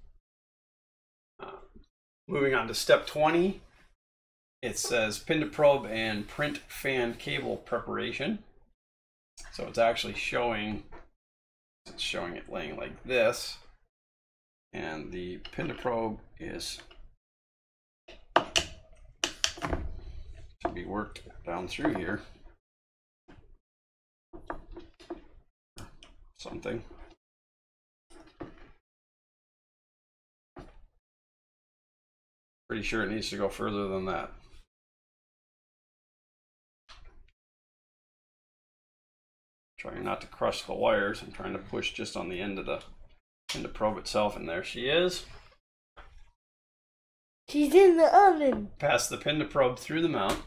Moving on to step 20, it says pin to probe and print fan cable preparation. So it's actually showing it laying like this, and the pin to probe is to be worked down through here. Something. Pretty sure it needs to go further than that. Trying not to crush the wires. I'm trying to push just on the end of the probe itself, and there she is. She's in the oven. Pass the pin to probe through the mount.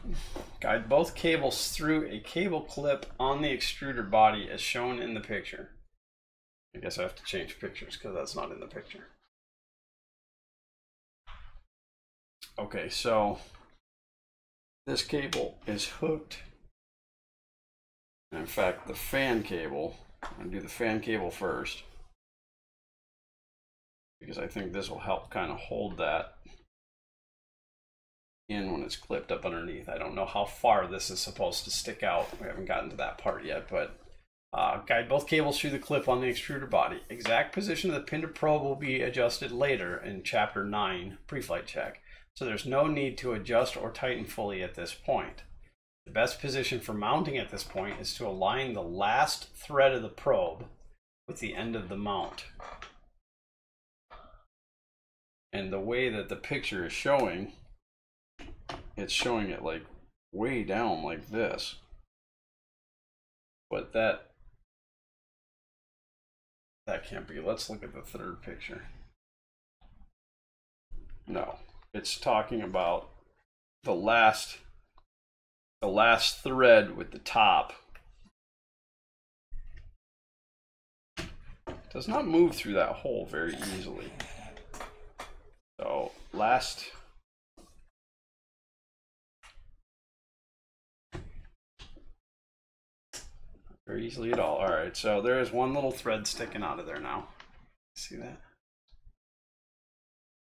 Guide both cables through a cable clip on the extruder body as shown in the picture. I guess I have to change pictures because that's not in the picture. Okay, so this cable is hooked. In fact, the fan cable, I'm going to do the fan cable first, because I think this will help kind of hold that in when it's clipped up underneath. I don't know how far this is supposed to stick out. We haven't gotten to that part yet, but guide both cables through the clip on the extruder body. Exact position of the pin to probe will be adjusted later in Chapter 9, Pre-Flight Check. So there's no need to adjust or tighten fully at this point. The best position for mounting at this point is to align the last thread of the probe with the end of the mount. And the way that the picture is showing, it's showing it like way down like this. But that can't be. Let's look at the third picture. No. It's talking about the last thread with the top. It does not move through that hole very easily. So last very easily at all. All right, so there is one little thread sticking out of there now. See that?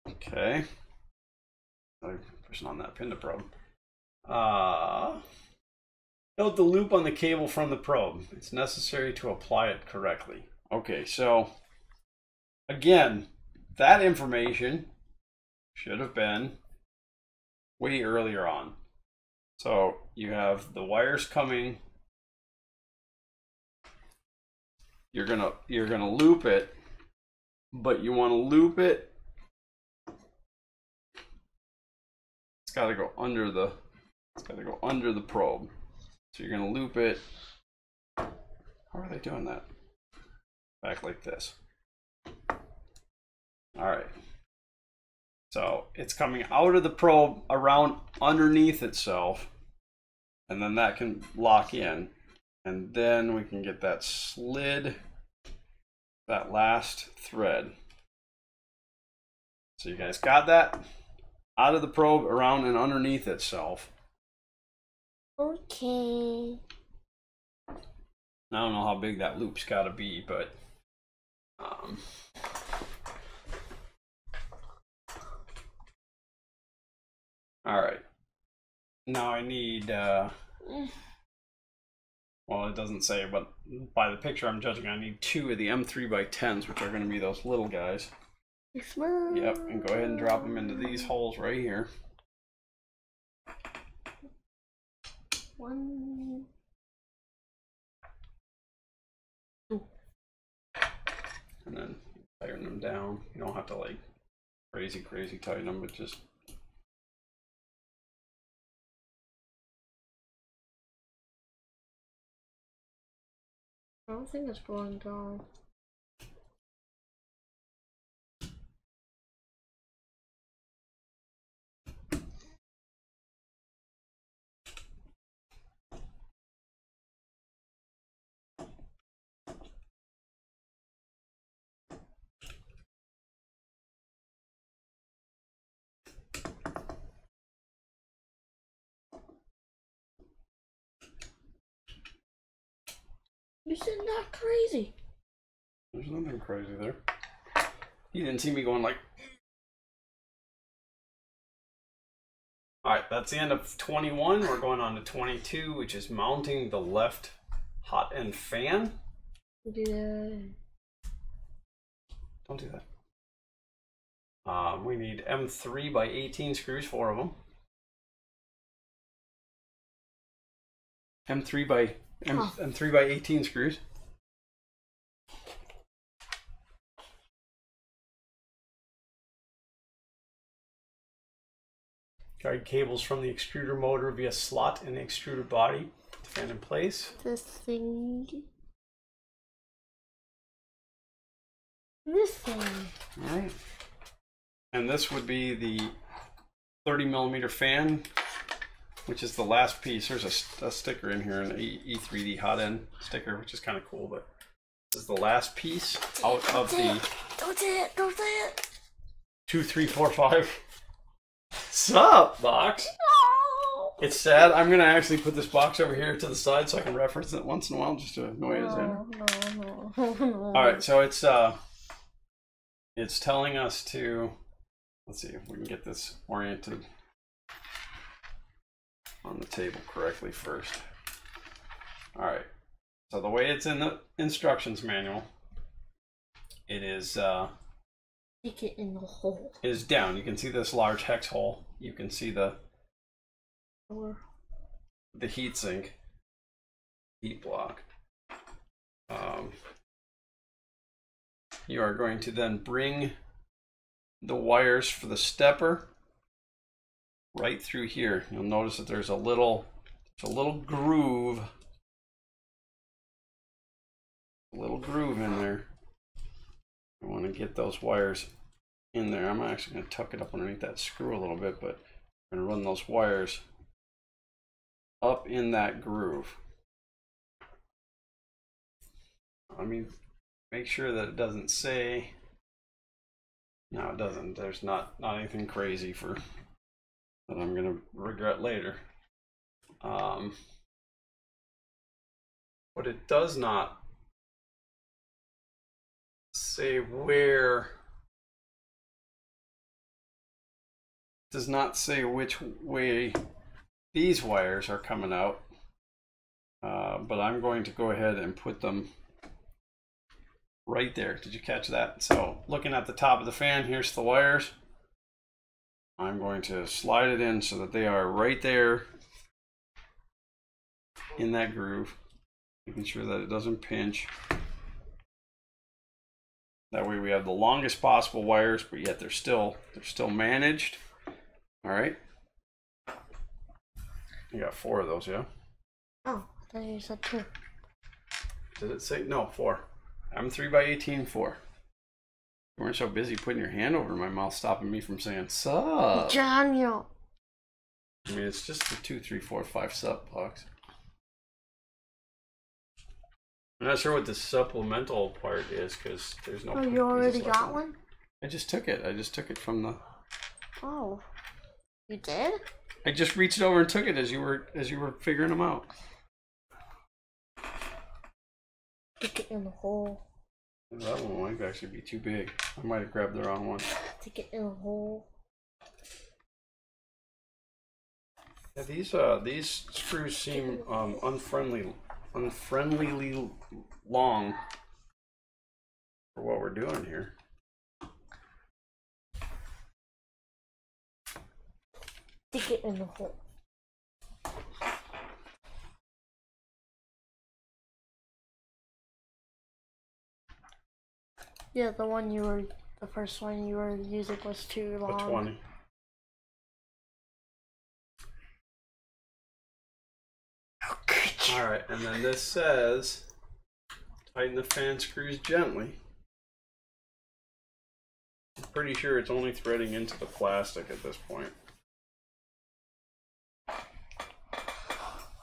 Okay. I'm pushing on that pin to probe. Note the loop on the cable from the probe. It's necessary to apply it correctly. Okay, so again, that information should have been way earlier on. So you have the wires coming. You're gonna loop it, but you want to loop it. It's got to go under the probe. So you're going to loop it. How are they doing that? Back like this. All right. So it's coming out of the probe around underneath itself, and then that can lock in, and then we can get that slid, that last thread. So you guys got that? Out of the probe, around and underneath itself. Okay. I don't know how big that loop's got to be, but all right. Now I need, well, it doesn't say, but by the picture I'm judging, I need 2 of the M3x10s, which are going to be those little guys. Yep, and go ahead and drop them into these holes right here. 1, 2. And then tighten them down. You don't have to like crazy tighten them, but just I don't think it's going down. You said not crazy. there's nothing crazy there. You didn't see me going like. Alright, that's the end of 21. We're going on to 22, which is mounting the left hot end fan. Do that. Don't do that. We need M3x18 screws, 4 of them. M3x18 screws. Guide cables from the extruder motor via slot in the extruder body to fan in place. This thing. This thing. All right. And this would be the 30mm fan, which is the last piece. There's a sticker in here, an E3D hot end sticker, which is kind of cool, but this is the last piece out of the Don't say it, don't say it. 2, 3, 4, 5. Sup, box? No. It's sad. I'm gonna actually put this box over here to the side so I can reference it once in a while just to annoy his head. No. All right, so it's telling us to, let's see if we can get this oriented on the table correctly first. All right, so the way it's in the instructions manual, it is Stick it in the hole. is down. You can see this large hex hole. You can see the heat sink, heat block. You are going to then bring the wires for the stepper right through here. You'll notice that there's a little groove. A little groove in there. I want to get those wires in there. I'm actually going to tuck it up underneath that screw a little bit, but I'm going to run those wires up in that groove. I mean, make sure that it doesn't say, no, it doesn't. There's not anything crazy for that I'm going to regret later. But it does not say where, does not say which way these wires are coming out, but I'm going to go ahead and put them right there. Did you catch that? So looking at the top of the fan, here's the wires. I'm going to slide it in so that they are right there in that groove, making sure that it doesn't pinch. That way we have the longest possible wires, but yet they're still managed. All right. You got 4 of those, yeah? Oh, I thought you said 2. Did it say? No, 4. M3x18, 4. You weren't so busy putting your hand over my mouth, stopping me from saying sup. Daniel. I mean, it's just the 2, 3, 4, 5 sup box. I'm not sure what the supplemental part is because there's no. Oh, you already got one? I just took it. I just took it from the. Oh, you did? I just reached over and took it as you were figuring them out. Stick it in the hole. That one might actually be too big. I might have grabbed the wrong one. Stick it in the hole. Yeah, these screws seem unfriendlyly long for what we're doing here. Stick it in the hole. Yeah, the first one you were using was too long. The 20. Alright, and then this says, tighten the fan screws gently. I'm pretty sure it's only threading into the plastic at this point.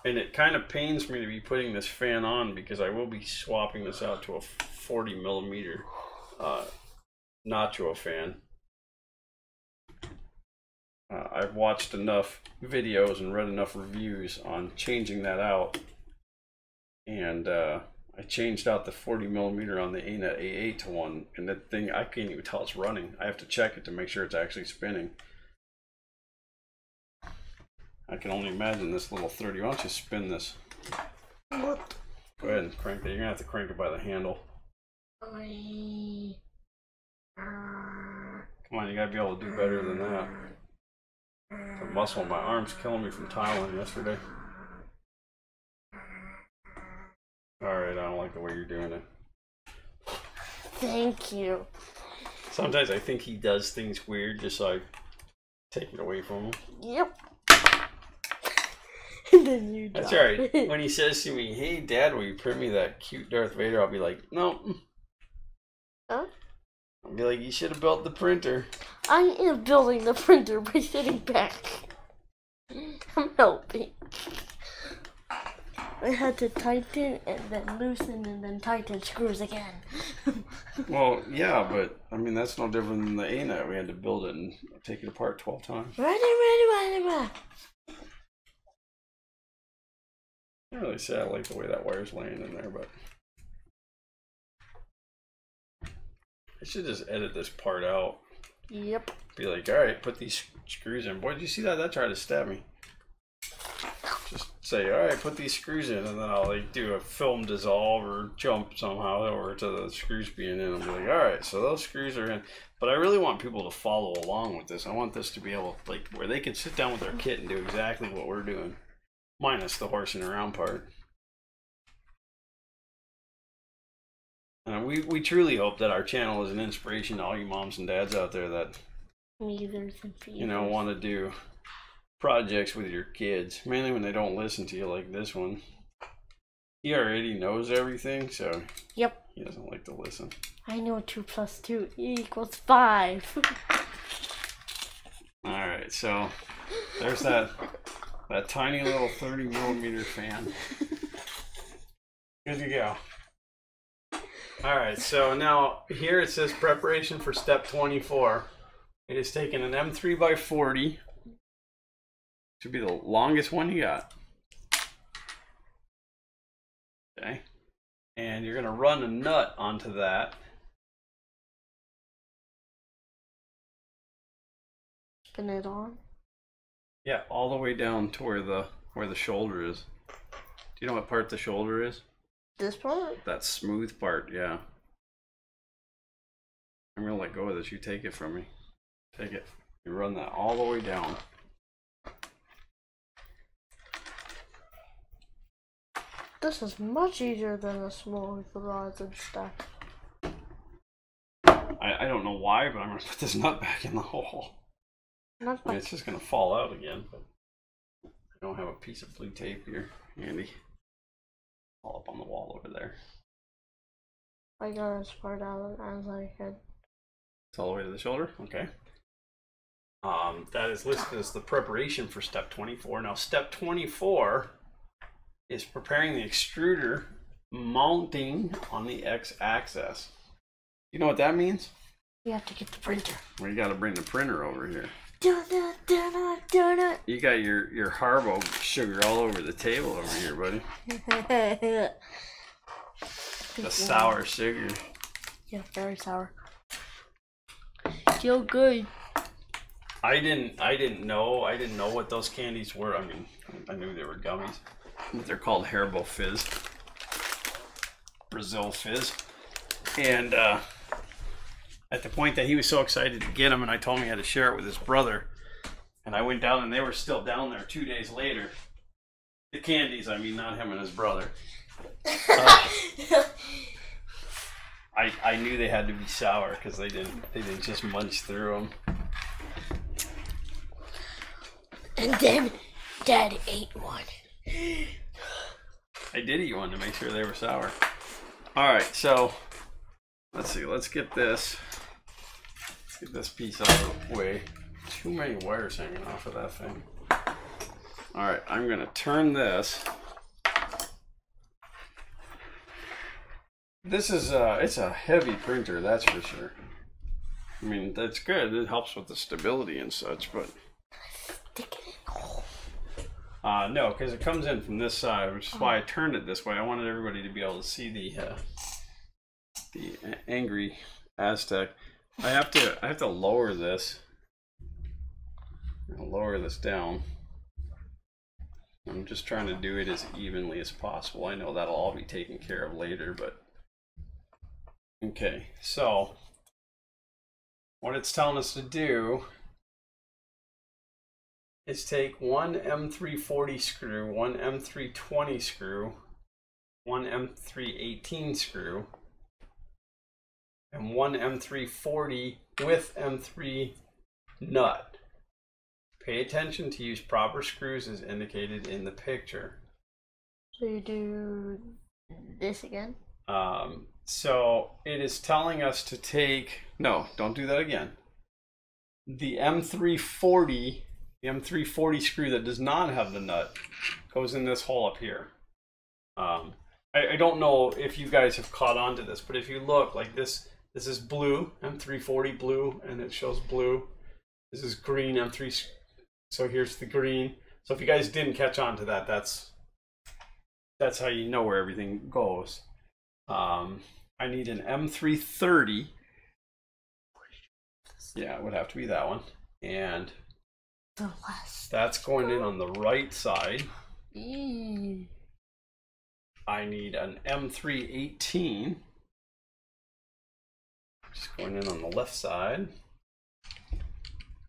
And it kind of pains me to be putting this fan on because I will be swapping this out to a 40 millimeter Nacho fan. I've watched enough videos and read enough reviews on changing that out. And I changed out the 40 millimeter on the ANET A8 to one, and that thing, I can't even tell it's running. I have to check it to make sure it's actually spinning. I can only imagine this little 30. Why don't you spin this? What? Go ahead and crank it. You're gonna have to crank it by the handle. Come on, you gotta be able to do better than that. The muscle in my arm's killing me from Thailand yesterday. Alright, I don't like the way you're doing it. Thank you. Sometimes I think he does things weird just so I take it away from him. Yep. And then you That's alright. When he says to me, hey Dad, will you print me that cute Darth Vader? I'll be like, no. Huh? I'll be like, you should have built the printer. I am building the printer by sitting back. I'm helping. I had to tighten and then loosen and then tighten screws again. Well, yeah, but I mean, that's no different than the ANET. We had to build it and take it apart 12 times. Ready. I can't really say I like the way that wire's laying in there, but I should just edit this part out. Yep. Be like, all right, put these screws in. Boy, did you see that? That tried to stab me. Just say, all right, put these screws in, and then I'll like do a film dissolve or jump somehow over to the screws being in. I'll be like, all right, so those screws are in. But I really want people to follow along with this. I want this to be able, like, where they can sit down with their kit and do exactly what we're doing, minus the horsing around part. We truly hope that our channel is an inspiration to all you moms and dads out there that, you know, want to do projects with your kids, mainly when they don't listen to you like this one. He already knows everything, so yep, he doesn't like to listen. I know 2 + 2 = 5. All right, so there's that tiny little 30 millimeter fan. Good to go. All right, so now here it says preparation for step 24. It is taking an M3x40. Should be the longest one you got. Okay. And you're going to run a nut onto that. Spin it on? Yeah, all the way down to where the shoulder is. Do you know what part the shoulder is? This part? That smooth part, yeah. I'm going to let go of this. You take it from me. Take it. You run that all the way down. This is much easier than the smooth rods and stuff. I don't know why, but I'm going to put this nut back in the hole. I mean, it's just going to fall out again. But I don't have a piece of blue tape here handy. All up on the wall over there. I got this part out as I could. It's all the way to the shoulder? Okay. That is listed as the preparation for step 24. Now, step 24 is preparing the extruder mounting on the x-axis. You know what that means? We have to get the printer. Well, you got to bring the printer over here. Donut. You got your Harbo sugar all over the table over here, buddy. The sour sugar. Yeah, very sour. Feel good. I didn't know what those candies were. I mean, I knew they were gummies. They're called Haribo Fizz. Brazil Fizz. And at the point that he was so excited to get them, and I told him he had to share it with his brother, and I went down and they were still down there 2 days later. The candies, I mean, not him and his brother. I knew they had to be sour because they didn't just munch through them. And then Dad ate one. I did eat one to make sure they were sour. All right, so let's see. Let's get this piece out of the way. Too many wires hanging off of that thing. All right, I'm gonna turn this. This is it's a heavy printer, that's for sure. I mean, that's good. It helps with the stability and such, but stick it in the hole. no, because it comes in from this side, which is why I turned it this way. I wanted everybody to be able to see the angry Aztec. I have to lower this. I'll lower this down. I'm just trying to do it as evenly as possible. I know that'll all be taken care of later, but okay. So what it's telling us to do is take one M340 screw, one M320 screw, one M318 screw, and one M340 with M3 nut. Pay attention to use proper screws as indicated in the picture. So you do this again? So it is telling us to take, no, don't do that again. The M340 screw that does not have the nut goes in this hole up here. I don't know if you guys have caught on to this, but if you look like this is blue, M340 blue, and it shows blue. This is green, M3, so here's the green. So if you guys didn't catch on to that, that's how you know where everything goes. I need an M330. Yeah, it would have to be that one. And that's going in on the right side. I need an M318. Just going in on the left side.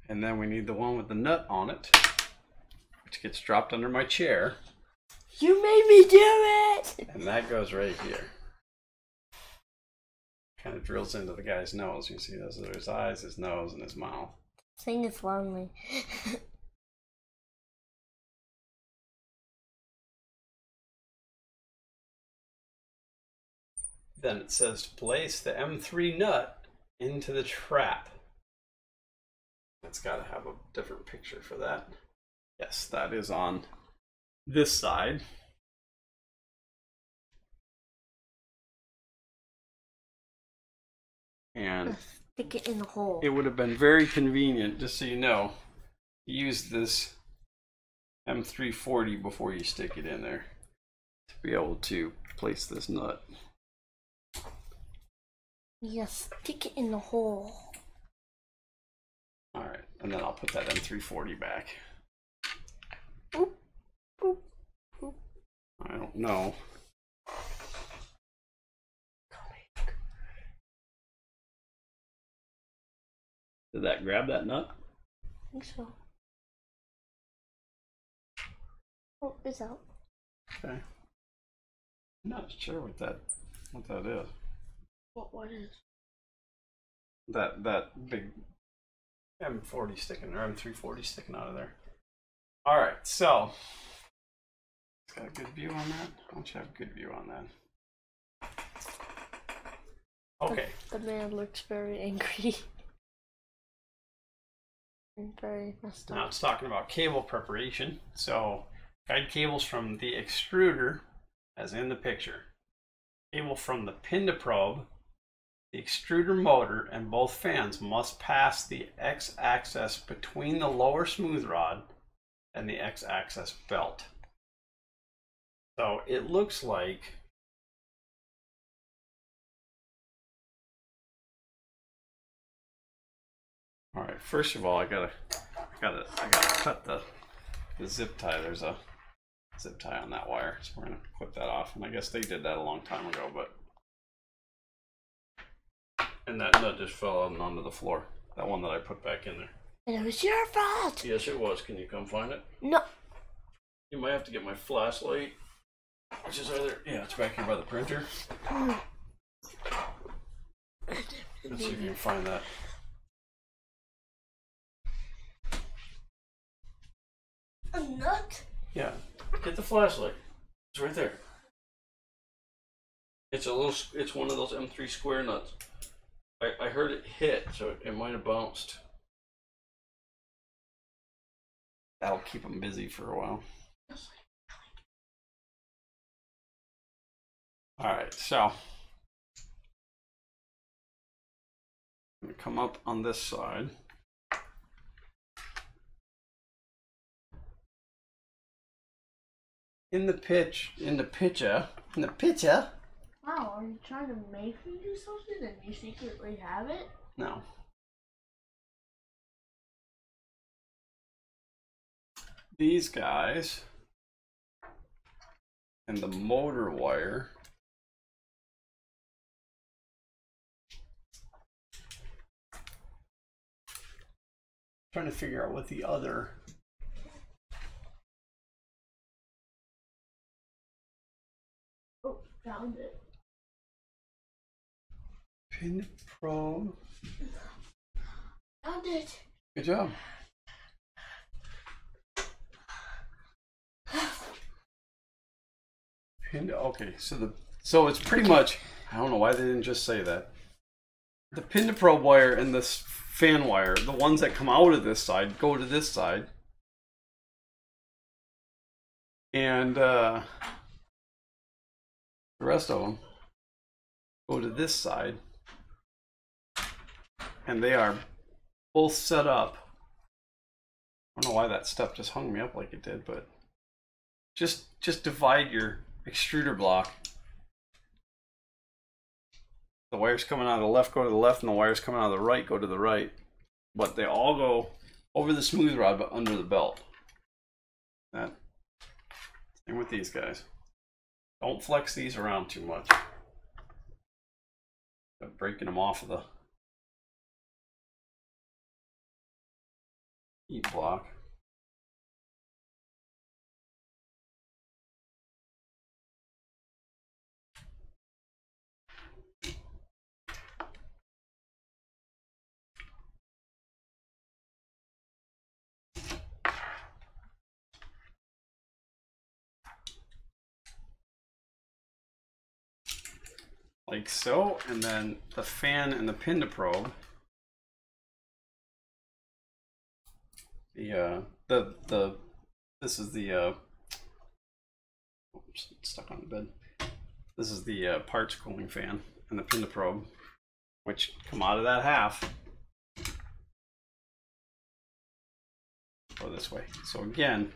And then we need the one with the nut on it, which gets dropped under my chair. You made me do it! And that goes right here. Kind of drills into the guy's nose. You see those are his eyes, his nose, and his mouth. Sing is lonely. Then it says to place the M3 nut into the trap. It's got to have a different picture for that. Yes, that is on this side. And stick it in the hole. It would have been very convenient, just so you know, to use this M340 before you stick it in there to be able to place this nut. Yes, stick it in the hole. All right, and then I'll put that M340 back. Oop, oop, oop. I don't know. Did that grab that nut? I think so. Oh, it's out. Okay. I'm not sure what that is. What is? That big M40 sticking, or M340 sticking out of there. All right, so it's got a good view on that. Why don't you have a good view on that? Okay. The man looks very angry. Very messed Now up. it's talking about cable preparation. So guide cables from the extruder, as in the picture. Cable from the pin to probe, the extruder motor, and both fans must pass the X-axis between the lower smooth rod and the X-axis belt. So it looks like all right, first of all, I gotta cut the zip tie. There's a zip tie on that wire, so we're gonna clip that off. And I guess they did that a long time ago, but and that nut just fell out and onto the floor. That one that I put back in there. And it was your fault. Yes, it was. Can you come find it? No. You might have to get my flashlight, which is either it's back here by the printer. Let's see if you can find that. A nut? Yeah, get the flashlight. It's right there. It's one of those M3 square nuts. I heard it hit, so it might have bounced. That'll keep them busy for a while. All right, so I'm gonna come up on this side. In the picture. Wow, are you trying to make me do something and you secretly have it? No. These guys and the motor wire trying to figure out what the other Found it. pin probe. Found it. Good job. Okay, so it's pretty much, I don't know why they didn't just say that. The pin to probe wire and this fan wire, the ones that come out of this side go to this side. And the rest of them go to this side. And they are both set up. I don't know why that step just hung me up like it did, but just divide your extruder block. The wires coming out of the left go to the left, and the wires coming out of the right go to the right. But they all go over the smooth rod, but under the belt. That same with these guys. Don't flex these around too much. But breaking them off of the heat block. Like so, and then the fan and the pin to probe. This is the oops, it's stuck on the bed. This is the parts cooling fan and the pin to probe, which come out of that half. Go this way. So again,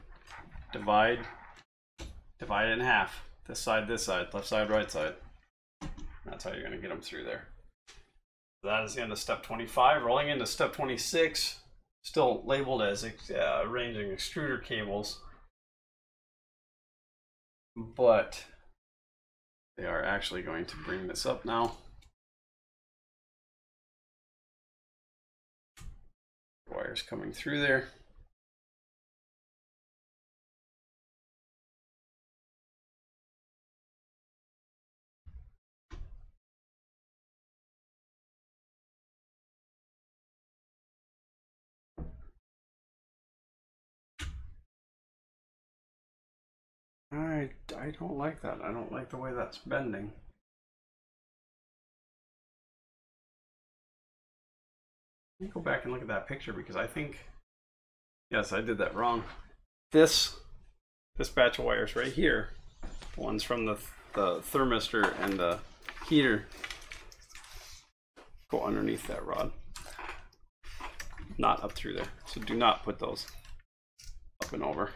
divide it in half. This side, left side, right side. That's how you're going to get them through there. That is the end of step 25. Rolling into step 26, still labeled as arranging extruder cables, but they are actually going to bring this up now. Wires coming through there. I don't like that. I don't like the way that's bending. Let me go back and look at that picture because I think Yes, I did that wrong. This batch of wires right here, the ones from the thermistor and the heater, go underneath that rod, not up through there. So do not put those up and over.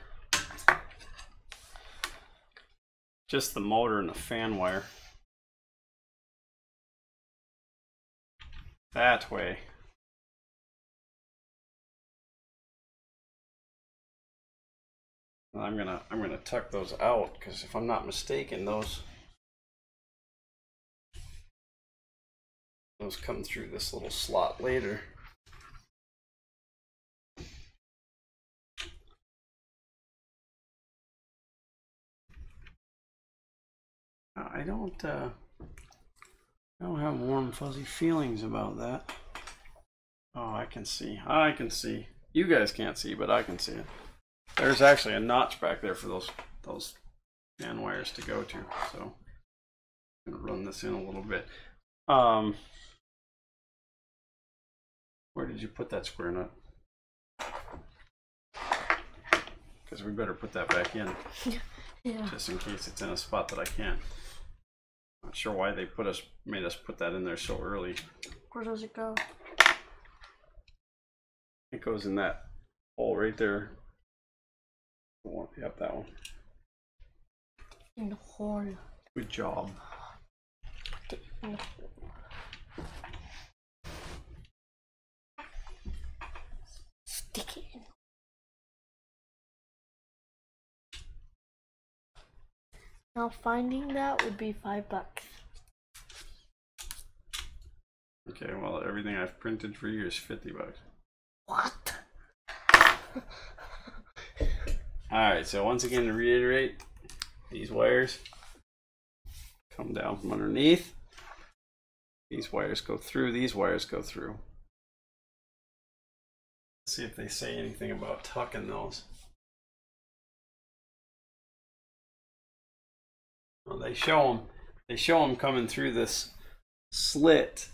Just the motor and the fan wire. That way. I'm gonna tuck those out, because if I'm not mistaken, those come through this little slot later. I don't have warm fuzzy feelings about that. Oh, I can see. You guys can't see, but I can see it. There's actually a notch back there for those fan wires to go to. So I'm gonna run this in a little bit. Where did you put that square nut? Because we better put that back in. Yeah. Just in case it's in a spot that I can't. Not sure why they made us put that in there so early. Where does it go? It goes in that hole right there. Yep, that one. In the hole. Good job. In the hole. Stick it in. Now finding that would be $5. Okay, well, everything I've printed for you is $50. What? Alright, so once again, to reiterate, these wires come down from underneath. These wires go through, these wires go through. Let's see if they say anything about tucking those. Well, they show them coming through this slit,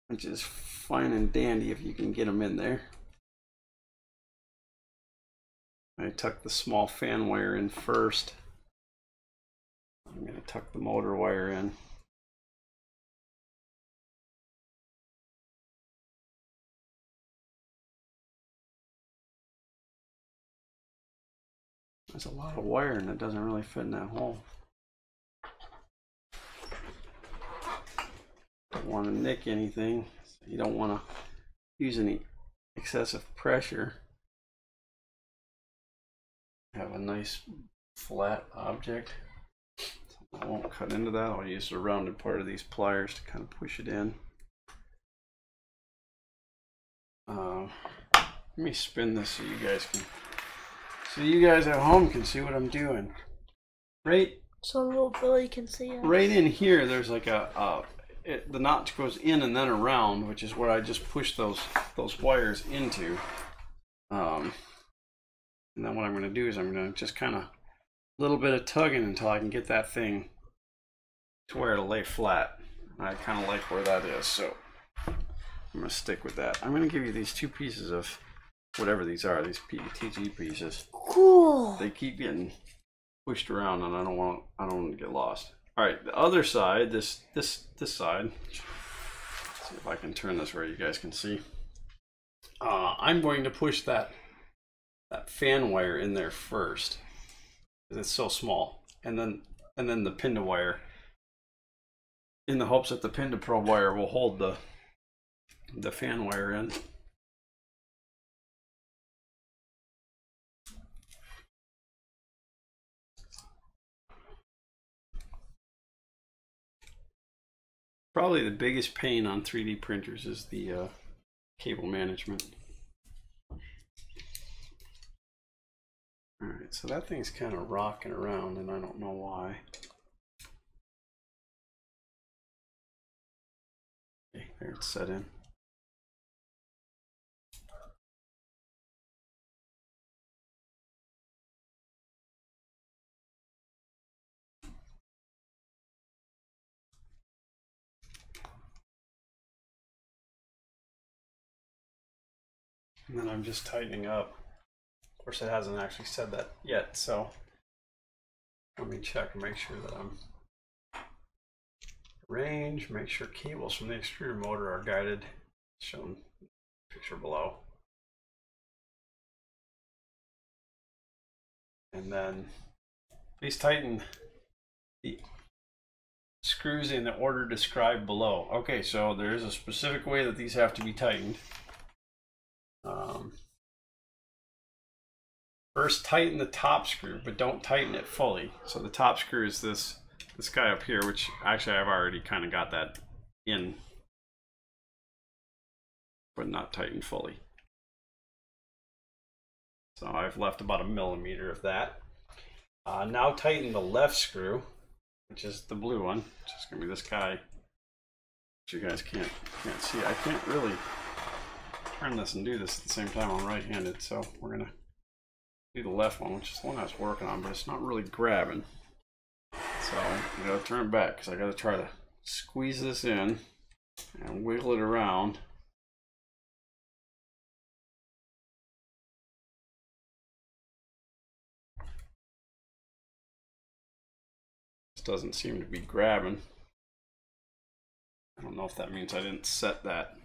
which is fine and dandy if you can get them in there. I tuck the small fan wire in first. I'm going to tuck the motor wire in. There's a lot of wire and it doesn't really fit in that hole. Don't want to nick anything. You don't want to use any excessive pressure. Have a nice flat object. So I won't cut into that. I'll use the rounded part of these pliers to kind of push it in. Let me spin this so you guys at home can see what I'm doing. Right. So little Billy can see it. Right in here, there's like the notch goes in and then around, which is where I just push those wires into. And then what I'm going to do is I'm going to just kind of a little bit of tugging until I can get that thing to where it'll lay flat. I kind of like where that is, so I'm going to stick with that. I'm going to give you these two pieces of whatever these are, these PETG pieces. Cool. They keep getting pushed around and I don't want to get lost. All right, the other side, this side. Let's see if I can turn this where you guys can see. I'm going to push that fan wire in there first, because it's so small, and then the Pinda wire, in the hopes that the Pinda Pro wire will hold the fan wire in. Probably the biggest pain on 3D printers is the cable management. Alright, so that thing's kind of rocking around and I don't know why. Okay, there it's set in. And then I'm just tightening up. Of course, it hasn't actually said that yet, so let me check and make sure that I'm arranged, make sure cables from the extruder motor are guided, shown picture below. And then please tighten the screws in the order described below. Okay, so there is a specific way that these have to be tightened. First, tighten the top screw, but don't tighten it fully. So the top screw is this guy up here, which actually I've already kind of got that in, but not tightened fully. So I've left about 1 millimeter of that. Now tighten the left screw, which is the blue one, which is going to be this guy, which you guys can't see. I can't really turn this and do this at the same time. I'm right-handed, so we're going to do the left one, which is the one I was working on, but it's not really grabbing. So I got to turn it back because I got to try to squeeze this in and wiggle it around. This doesn't seem to be grabbing. I don't know if that means I didn't set that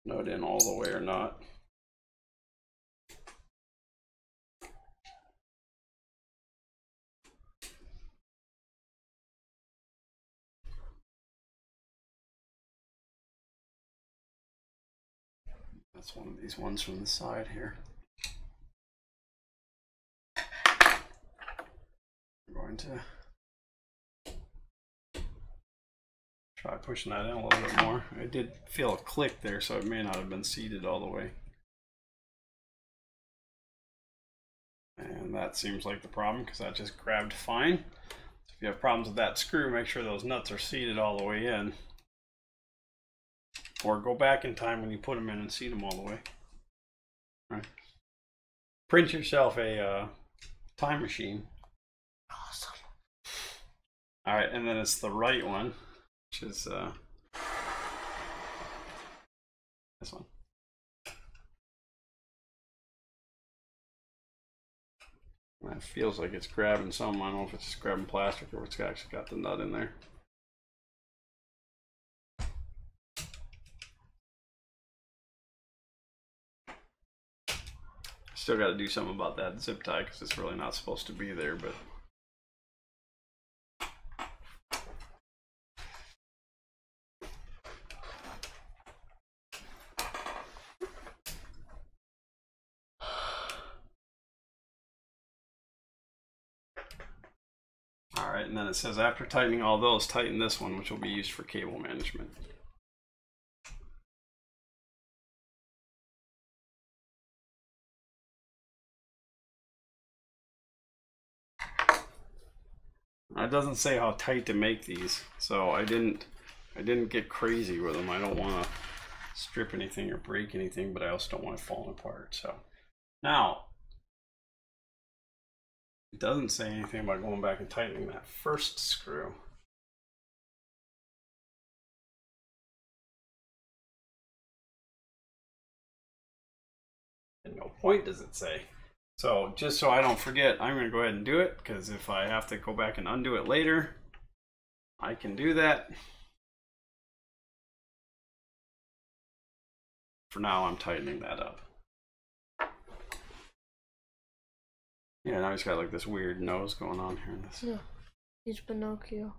nut in all the way or not. That's one of these ones from the side here. I'm going to try pushing that in a little bit more. I did feel a click there, so it may not have been seated all the way. And that seems like the problem because that just grabbed fine. So if you have problems with that screw, make sure those nuts are seated all the way in. Or go back in time when you put them in and seat them all the way. All right. Print yourself a time machine. Awesome. All right, and then it's the right one, which is this one. That feels like it's grabbing something. I don't know if it's just grabbing plastic or it's actually got the nut in there. Still got to do something about that zip tie because it's really not supposed to be there, but all right. And then it says after tightening all those, tighten this one, which will be used for cable management. It doesn't say how tight to make these, so I didn't get crazy with them. I don't want to strip anything or break anything, but I also don't want it falling apart. So now it doesn't say anything about going back and tightening that first screw. At no point does it say. So just so I don't forget, I'm going to go ahead and do it, because if I have to go back and undo it later, I can do that. For now, I'm tightening that up. Yeah, now he's got like this weird nose going on here in this. Yeah, he's Pinocchio.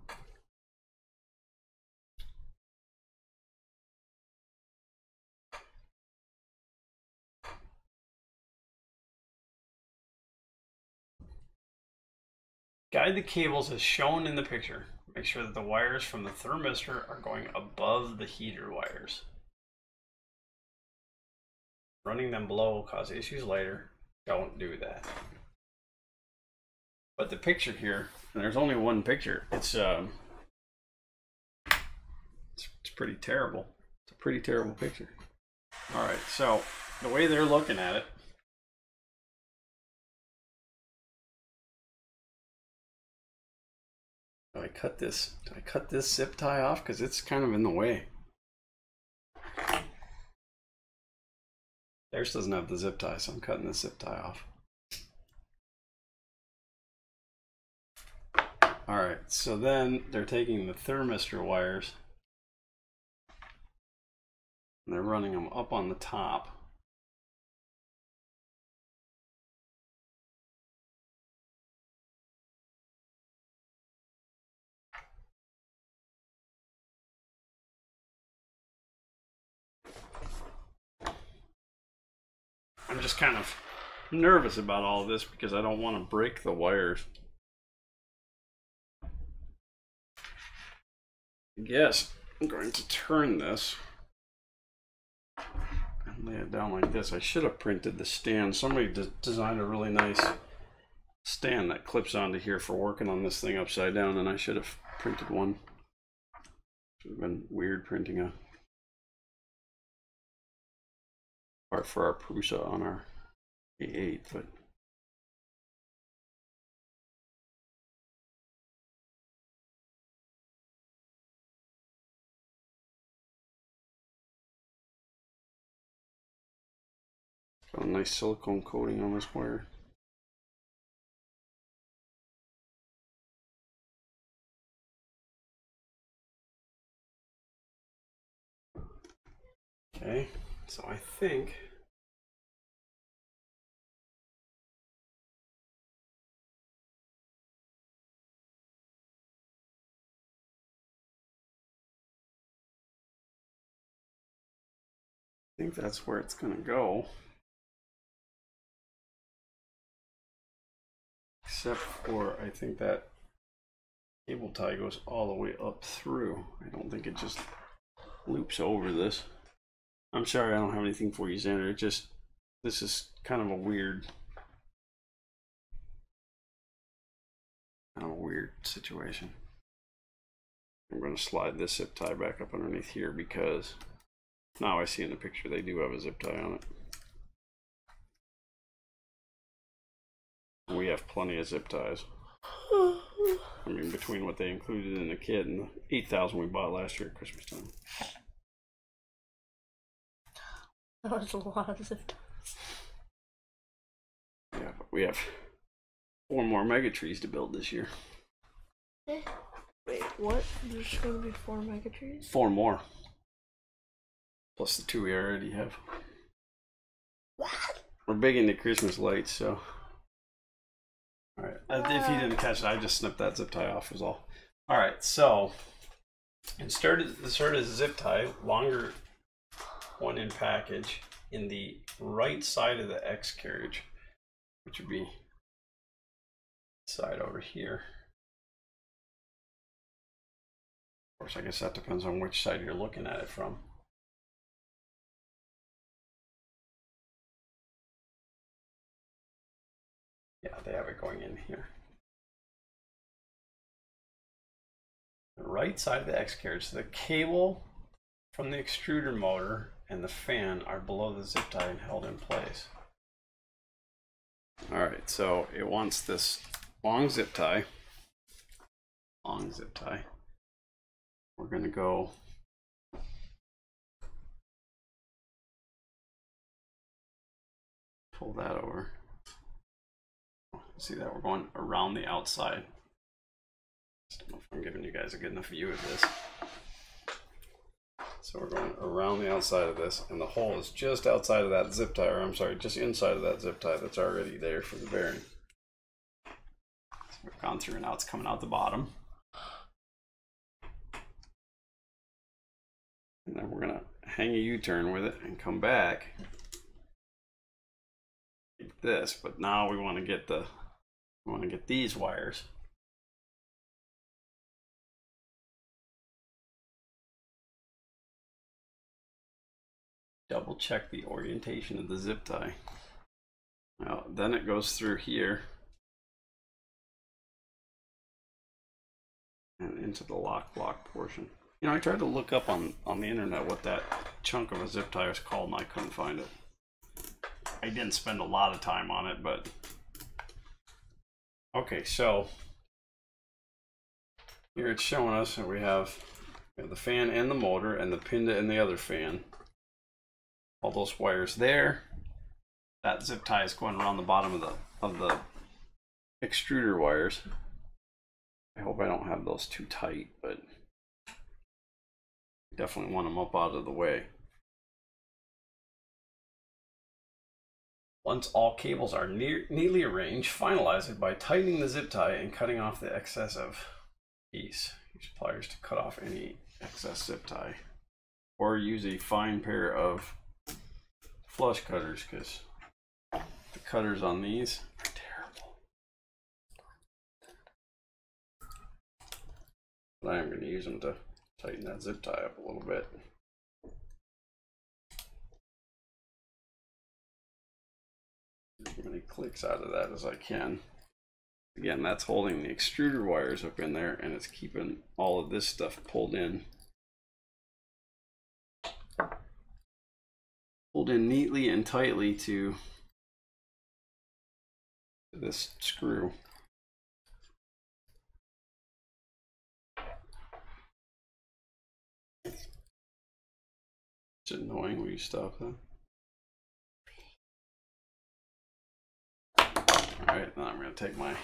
Guide the cables as shown in the picture. Make sure that the wires from the thermistor are going above the heater wires. Running them below will cause issues later. Don't do that. But the picture here, and there's only one picture, it's pretty terrible. It's a pretty terrible picture. All right, so the way they're looking at it, do I cut this zip tie off? Because it's kind of in the way. Theirs doesn't have the zip tie, so I'm cutting this zip tie off. All right, so then they're taking the thermistor wires and they're running them up on the top. I'm just kind of nervous about all of this because I don't want to break the wires. Yes, I'm going to turn this and lay it down like this. I should have printed the stand. Somebody designed a really nice stand that clips onto here for working on this thing upside down, and I should have printed one. Should have been weird printing a part for our Prusa on our A8, but got a nice silicone coating on this wire. Okay, so I think that's where it's going to go. Except for, I think that cable tie goes all the way up through. I don't think it just loops over this. I'm sorry I don't have anything for you, Xander. It just, this is kind of a weird situation. I'm going to slide this zip tie back up underneath here because now I see in the picture they do have a zip tie on it. We have plenty of zip ties. I mean, between what they included in the kit and the 8,000 we bought last year at Christmas time. That was a lot of zip ties. Yeah, but we have 4 more Mk2s to build this year. Wait, what? There's going to be 4 Mk2s? 4 more. Plus the 2 we already have. What? We're big into Christmas lights, so. Alright, if you didn't catch it, I just snipped that zip tie off was all. Alright, so insert a zip tie, longer one in package, in the right side of the X carriage, which would be side over here. Of course, I guess that depends on which side you're looking at it from. Yeah, they have it going in here. The right side of the X carriage, so the cable from the extruder motor and the fan are below the zip tie and held in place. All right, so it wants this long zip tie. We're going to go pull that over. See that we're going around the outside. I don't know if I'm giving you guys a good enough view of this. So we're going around the outside of this, and the hole is just outside of that zip tie, or I'm sorry, just inside of that zip tie that's already there for the bearing. So we've gone through and now it's coming out the bottom. And then we're gonna hang a U-turn with it and come back like this, but now we want to get these wires. Double check the orientation of the zip tie. Now, then it goes through here and into the lock block portion. You know, I tried to look up on the internet what that chunk of a zip tie is called, and I couldn't find it. I didn't spend a lot of time on it, but okay, so here it's showing us that we have the fan and the motor and the pin in the other fan. All those wires there, that zip tie is going around the bottom of the extruder wires. I hope I don't have those too tight, but definitely want them up out of the way. Once all cables are neatly arranged, finalize it by tightening the zip tie and cutting off the excessive piece. Use pliers to cut off any excess zip tie, or use a fine pair of flush cutters, because the cutters on these are terrible. But I am going to use them to tighten that zip tie up a little bit. As many clicks out of that as I can. Again, that's holding the extruder wires up in there, and it's keeping all of this stuff pulled in neatly and tightly to this screw. It's annoying when you stop that. Alright, now I'm going to take my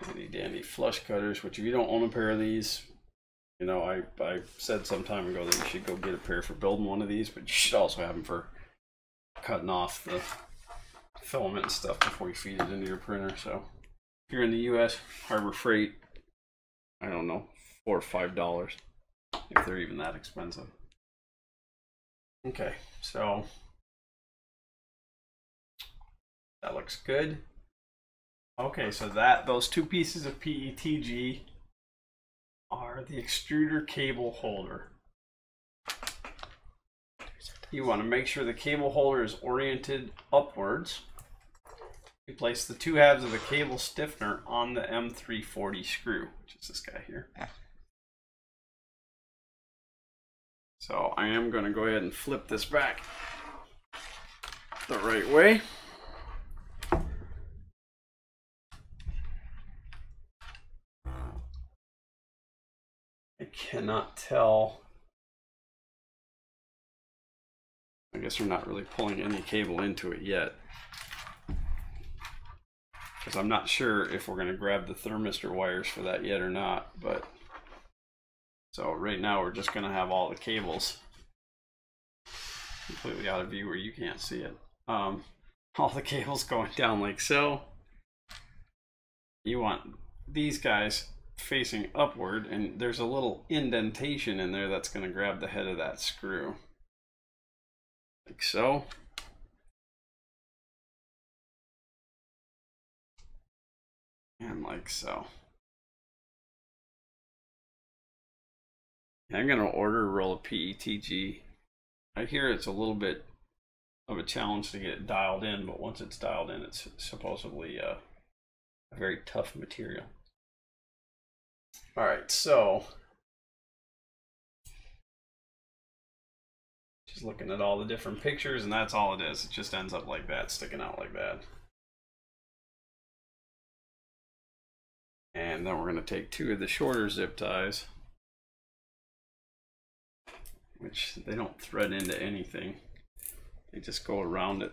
handy dandy flush cutters, which if you don't own a pair of these, you know, I said some time ago that you should go get a pair for building one of these, but you should also have them for cutting off the filament and stuff before you feed it into your printer. So if you're in the US, Harbor Freight, I don't know, $4 or $5, if they're even that expensive. Okay, so that looks good. Okay, so those two pieces of PETG are the extruder cable holder. You want to make sure the cable holder is oriented upwards. You place the two halves of the cable stiffener on the M340 screw, which is this guy here. So I am going to go ahead and flip this back the right way. I cannot tell. I guess we're not really pulling any cable into it yet, because I'm not sure if we're going to grab the thermistor wires for that yet or not. But so right now we're just going to have all the cables completely out of view where you can't see it. All the cables going down like so. You want these guys facing upward, and there's a little indentation in there that's going to grab the head of that screw, like so. And like so. And I'm going to order a roll of PETG. I hear it's a little bit of a challenge to get it dialed in, but once it's dialed in, it's supposedly a very tough material. All right, so just looking at all the different pictures, and that's all it is. It just ends up like that, sticking out like that. And then we're going to take two of the shorter zip ties, which they don't thread into anything. They just go around it.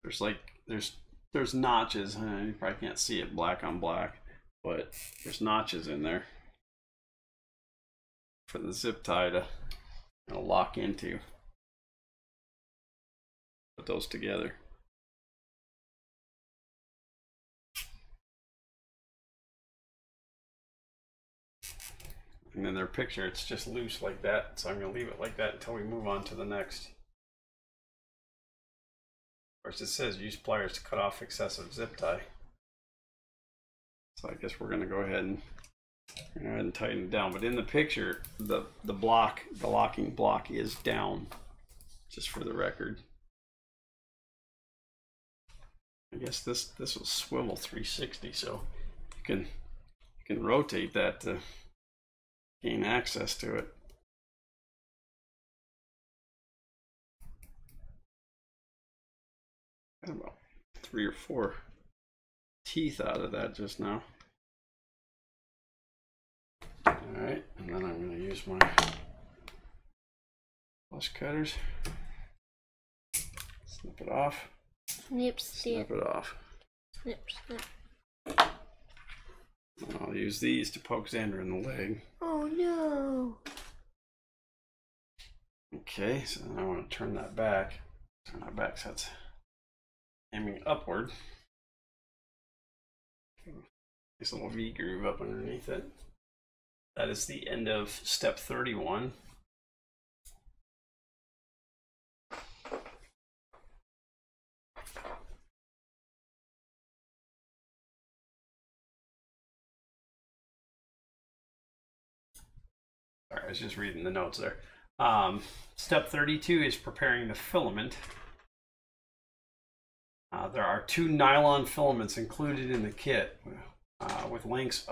There's like, there's notches. You probably can't see it black on black, but there's notches in there for the zip tie to lock into. Put those together. And then their picture, it's just loose like that, so I'm going to leave it like that until we move on to the next. Of course, it says use pliers to cut off excessive zip tie. So I guess we're going to go ahead and tighten it down. But in the picture, the locking block is down, just for the record. I guess this will swivel 360, so you can rotate that to gain access to it. Got about 3 or 4 teeth out of that just now. All right, and then I'm going to use my flush cutters. Snip it off. Snip, snip. Snip it off. Snip, snip. I'll use these to poke Xander in the leg. Oh no. Okay, so then I want to turn that back. Turn that back so it's aiming upward. Nice little V groove up underneath it. That is the end of step 31. Sorry, I was just reading the notes there. Step 32 is preparing the filament. There are 2 nylon filaments included in the kit with lengths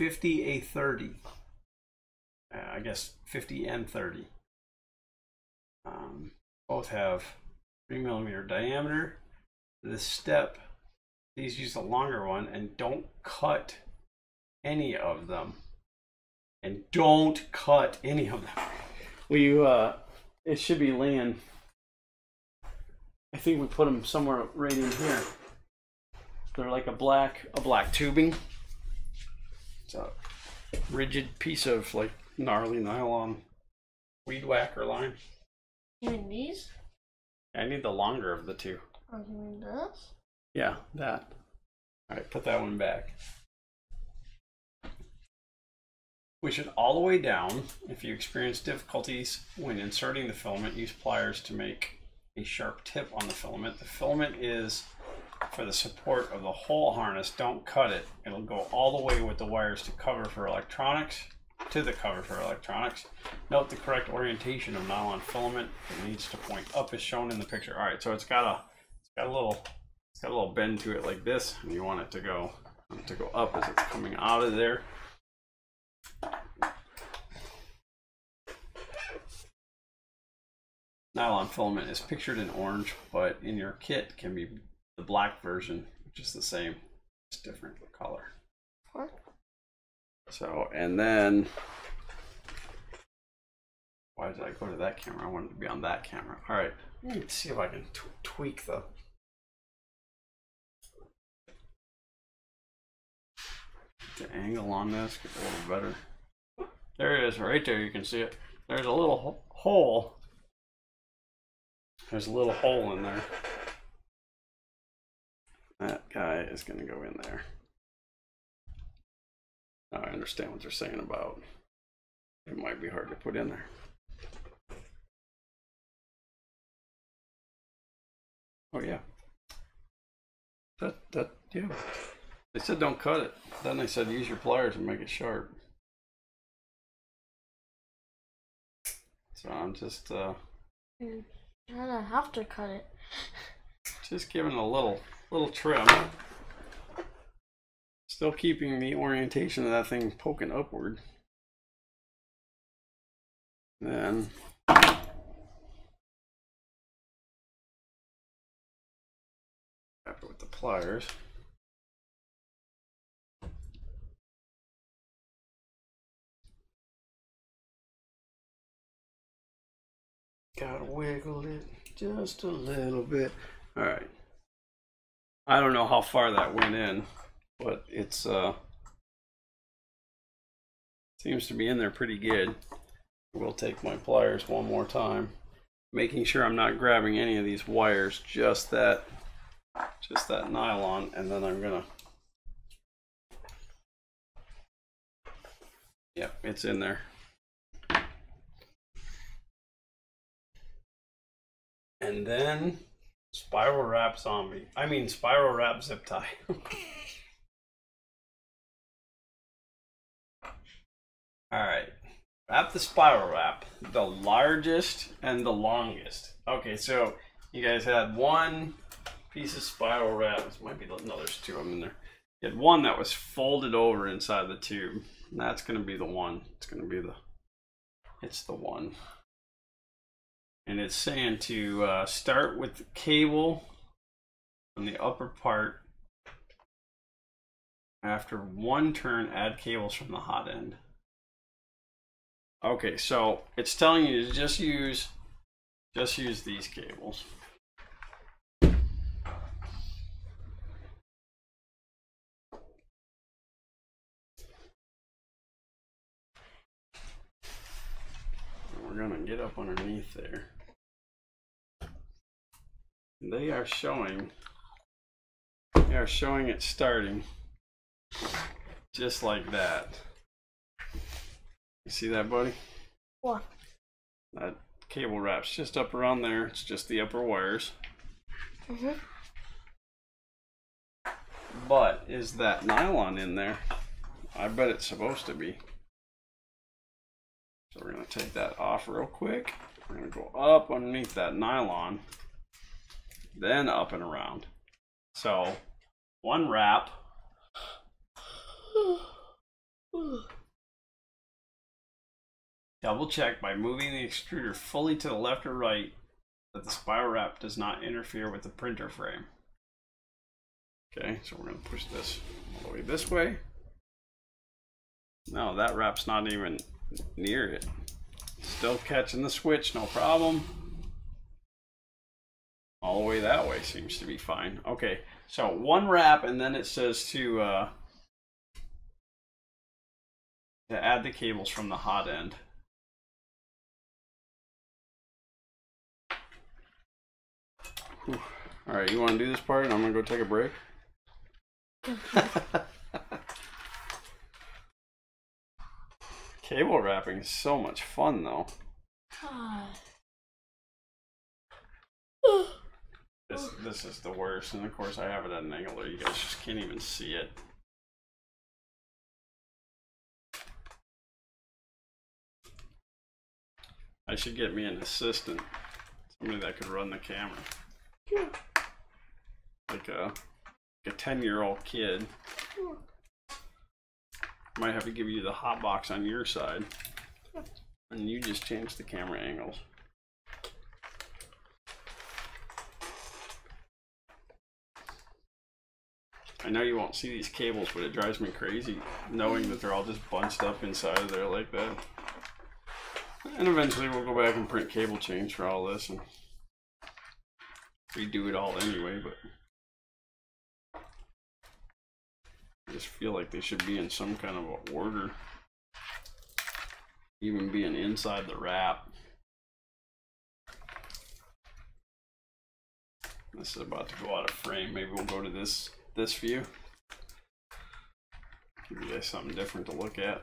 50A30. I guess 50 and 30. Both have 3mm diameter. This step, these use the longer one, and don't cut any of them. And don't cut any of them. It should be laying. I think we put them somewhere right in here. They're like a black tubing. It's a rigid piece of like gnarly nylon weed whacker line. You mean these? I need the longer of the 2. Oh, you mean this? Yeah, that. All right, put that one back. Push it all the way down. If you experience difficulties when inserting the filament, use pliers to make a sharp tip on the filament. The filament is for the support of the whole harness. Don't cut it. It'll go all the way with the wires to the cover for electronics. Note the correct orientation of nylon filament. It needs to point up as shown in the picture. All right, so it's got a little bend to it like this, and you want it to go up as it's coming out of there. Nylon filament is pictured in orange, but in your kit can be the black version, which is the same, it's different color. What? So, and then, why did I go to that camera? I wanted to be on that camera. All right, let me see if I can tweak the angle on this, get a little better. There it is, right there, you can see it. There's a little hole. There's a little hole in there. That guy is going to go in there. Now I understand what they're saying about it might be hard to put in there. Oh yeah. Yeah. They said don't cut it. Then they said use your pliers and make it sharp. So I'm just I have to cut it. just giving a little trim. Still keeping the orientation of that thing poking upward. Then wrap it with the pliers. Gotta wiggle it just a little bit. All right. I don't know how far that went in, but it's seems to be in there pretty good. We'll take my pliers one more time, making sure I'm not grabbing any of these wires, just that nylon, and then I'm gonna, yep, it's in there. And then spiral wrap zip tie. All right, wrap the spiral wrap, the largest and the longest. Okay, so you guys had one piece of spiral wrap. This might be, no, there's 2 of them in there. You had one that was folded over inside the tube. And that's going to be the one. It's the one. And it's saying to start with the cable from the upper part. After 1 turn, add cables from the hot end. Okay, so it's telling you to just use Just use these cables. We're gonna get up underneath there. They are showing it starting just like that. You see that, buddy? What? That cable wrap's just up around there. It's just the upper wires. Mm-hmm. But is that nylon in there? I bet it's supposed to be. So we're going to take that off real quick. We're going to go up underneath that nylon, then up and around. So one wrap. Double check by moving the extruder fully to the left or right that the spiral wrap does not interfere with the printer frame. Okay, so we're going to push this all the way this way. No, that wrap's not even near it. Still catching the switch, no problem. All the way that way seems to be fine. Okay, so one wrap, and then it says to add the cables from the hot end. Whew. All right, you want to do this part, and I'm gonna go take a break. Cable wrapping is so much fun, though. This is the worst, and of course I have it at an angle where you guys just can't even see it. I should get me an assistant, somebody that could run the camera, like a 10-year-old kid. Might have to give you the hot box on your side, and you just change the camera angles. I know you won't see these cables, but it drives me crazy knowing that they're all just bunched up inside of there like that. And eventually we'll go back and print cable chains for all this and redo it all anyway, but I just feel like they should be in some kind of a order, even being inside the wrap. This is about to go out of frame. Maybe we'll go to this view. Give you guys something different to look at.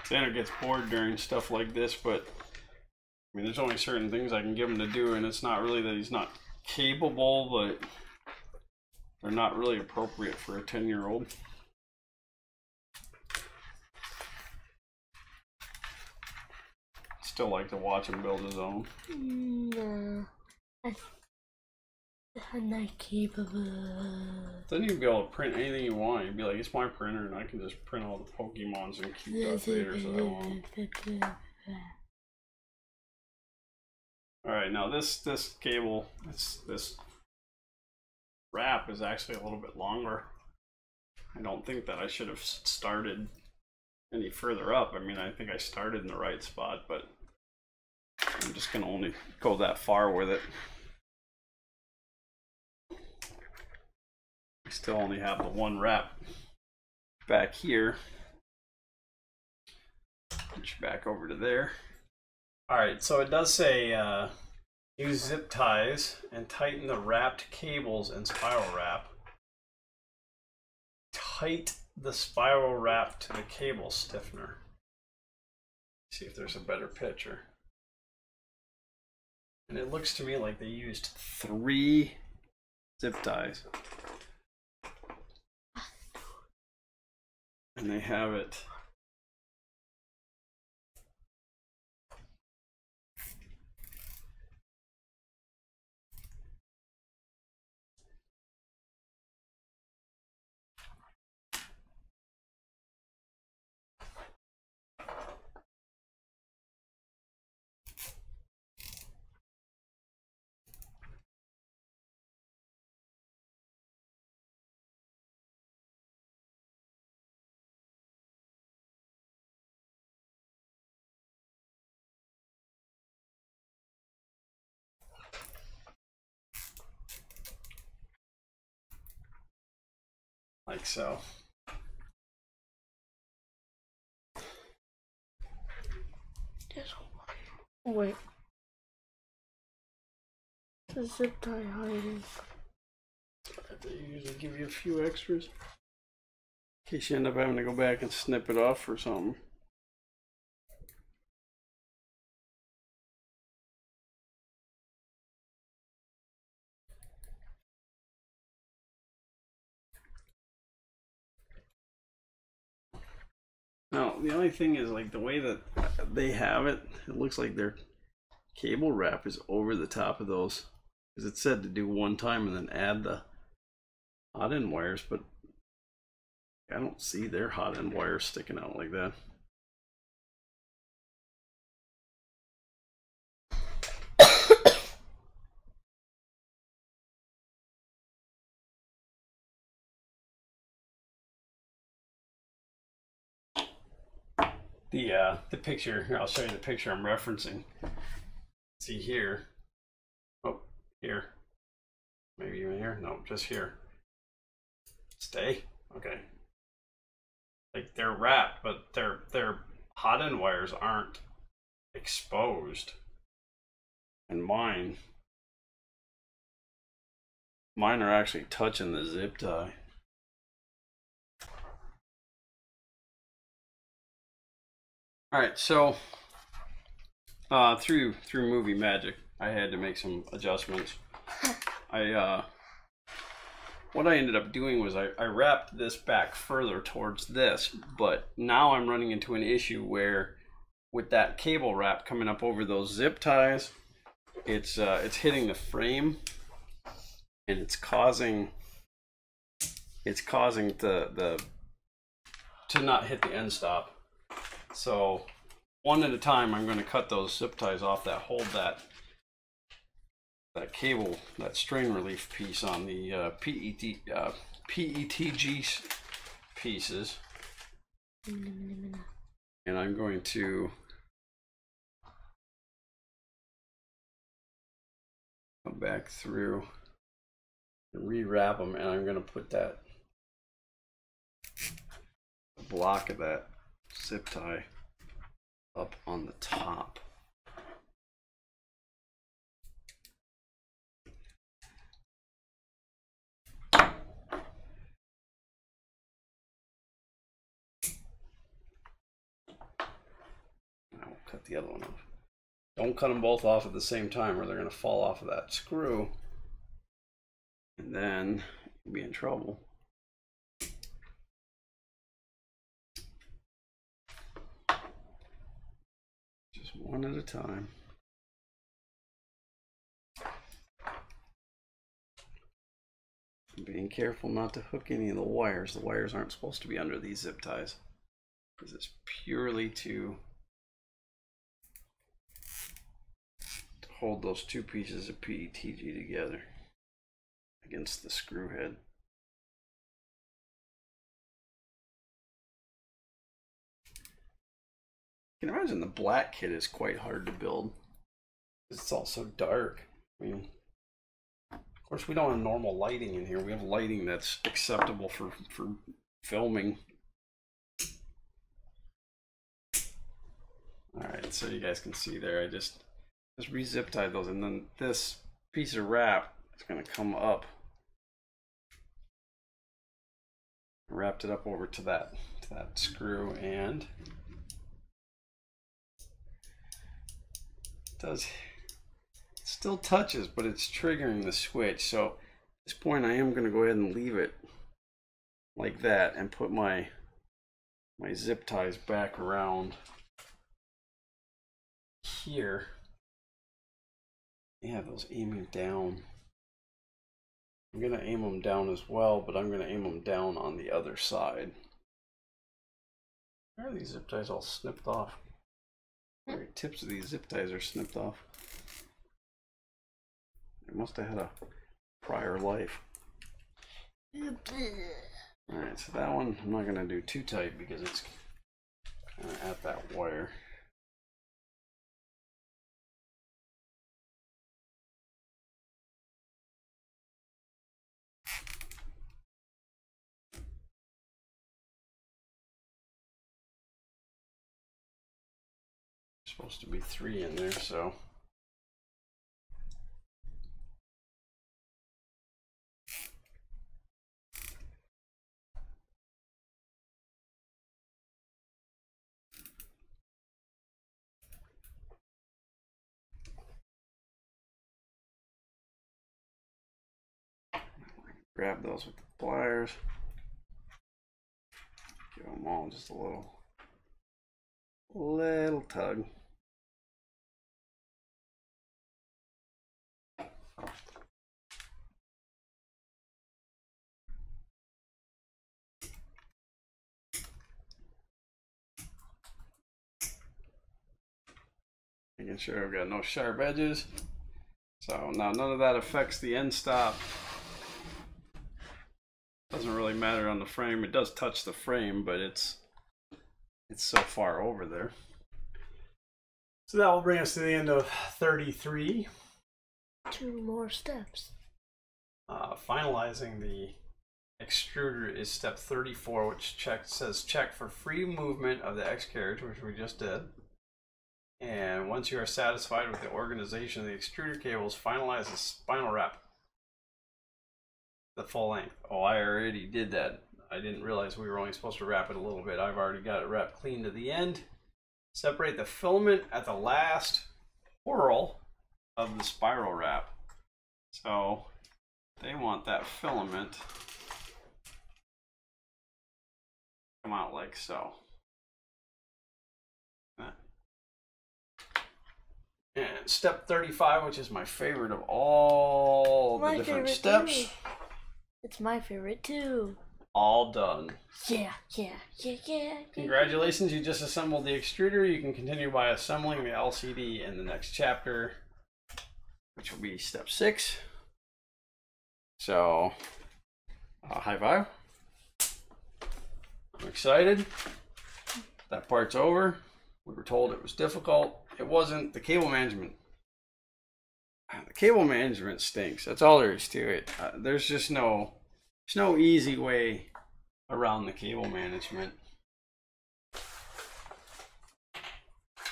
Tanner gets bored during stuff like this, but I mean, there's only certain things I can give him to do, and it's not really that he's not capable, but they're not really appropriate for a 10-year-old. Still like to watch him build his own. No, I'm not capable. Then you'd be able to print anything you want. You'd be like, it's my printer, and I can just print all the Pokemons and cute Darth Vaders that I want. Alright, now this cable, this wrap is actually a little bit longer. I don't think that I should have started any further up. I mean, I think I started in the right spot, but I'm just going to only go that far with it. I still only have the one wrap back here. Put you back over to there. Alright, so it does say use zip ties and tighten the wrapped cables and spiral wrap. Tight the spiral wrap to the cable stiffener. See if there's a better picture. And it looks to me like they used 3 zip ties. And they have it like so. Wait. The zip tie hiding. They usually give you a few extras in case you end up having to go back and snip it off or something. Now, the only thing is, like, the way that they have it, it looks like their cable wrap is over the top of those. Because it said to do one time and then add the hot end wires, but I don't see their hot end wires sticking out like that. The picture here, I'll show you the picture I'm referencing. See here. Oh, here. Maybe even here. No, just here. Stay. Okay. Like, they're wrapped, but their hot end wires aren't exposed. And mine are actually touching the zip tie. All right, so through movie magic, I had to make some adjustments. What I ended up doing was I wrapped this back further towards this, but now I'm running into an issue where with that cable wrap coming up over those zip ties, it's hitting the frame, and it's causing the to not hit the end stop. So one at a time, I'm going to cut those zip ties off that hold that cable, that strain relief piece on the PETG pieces. And I'm going to come back through and rewrap them, and I'm going to put that block of that zip tie up on the top. I'll cut the other one off. Don't cut them both off at the same time or they're going to fall off of that screw, and then you'll be in trouble. Just one at a time. Being careful not to hook any of the wires. The wires aren't supposed to be under these zip ties, because it's purely to hold those two pieces of PETG together against the screw head. You can imagine the black kit is quite hard to build. It's all so dark. I mean, of course, we don't have normal lighting in here. We have lighting that's acceptable for filming. All right, so you guys can see there, I just re-zip tied those, and then this piece of wrap is going to come up. Wrapped it up over to that screw, and it still touches, but it's triggering the switch. So at this point, I am going to go ahead and leave it like that and put my zip ties back around here. Yeah, those aiming down. I'm going to aim them down as well, but I'm going to aim them down on the other side. Why are these zip ties all snipped off? The very tips of these zip ties are snipped off. They must have had a prior life. Alright, so that one I'm not going to do too tight because it's kind of at that wire. supposed to be 3 in there, so. Grab those with the pliers. Give them all just a little tug. Making sure I've got no sharp edges. So now none of that affects the end stop. Doesn't really matter on the frame. It does touch the frame, but it's so far over there. So that will bring us to the end of 33. 2 more steps. Finalizing the extruder is step 34, which says check for free movement of the X carriage, which we just did. And once you are satisfied with the organization of the extruder cables, finalize the spinal wrap. The full length. Oh, I already did that. I didn't realize we were only supposed to wrap it a little bit. I've already got it wrapped clean to the end. Separate the filament at the last whorl of the spiral wrap. So they want that filament to come out like so. And step 35, which is my favorite of all the different steps. Too. It's my favorite too. All done. Yeah. Congratulations, you just assembled the extruder. You can continue by assembling the LCD in the next chapter, which will be step 6. So, high five. I'm excited. That part's over. We were told it was difficult. It wasn't. The cable management. The cable management stinks. That's all there is to it. There's just no easy way around the cable management.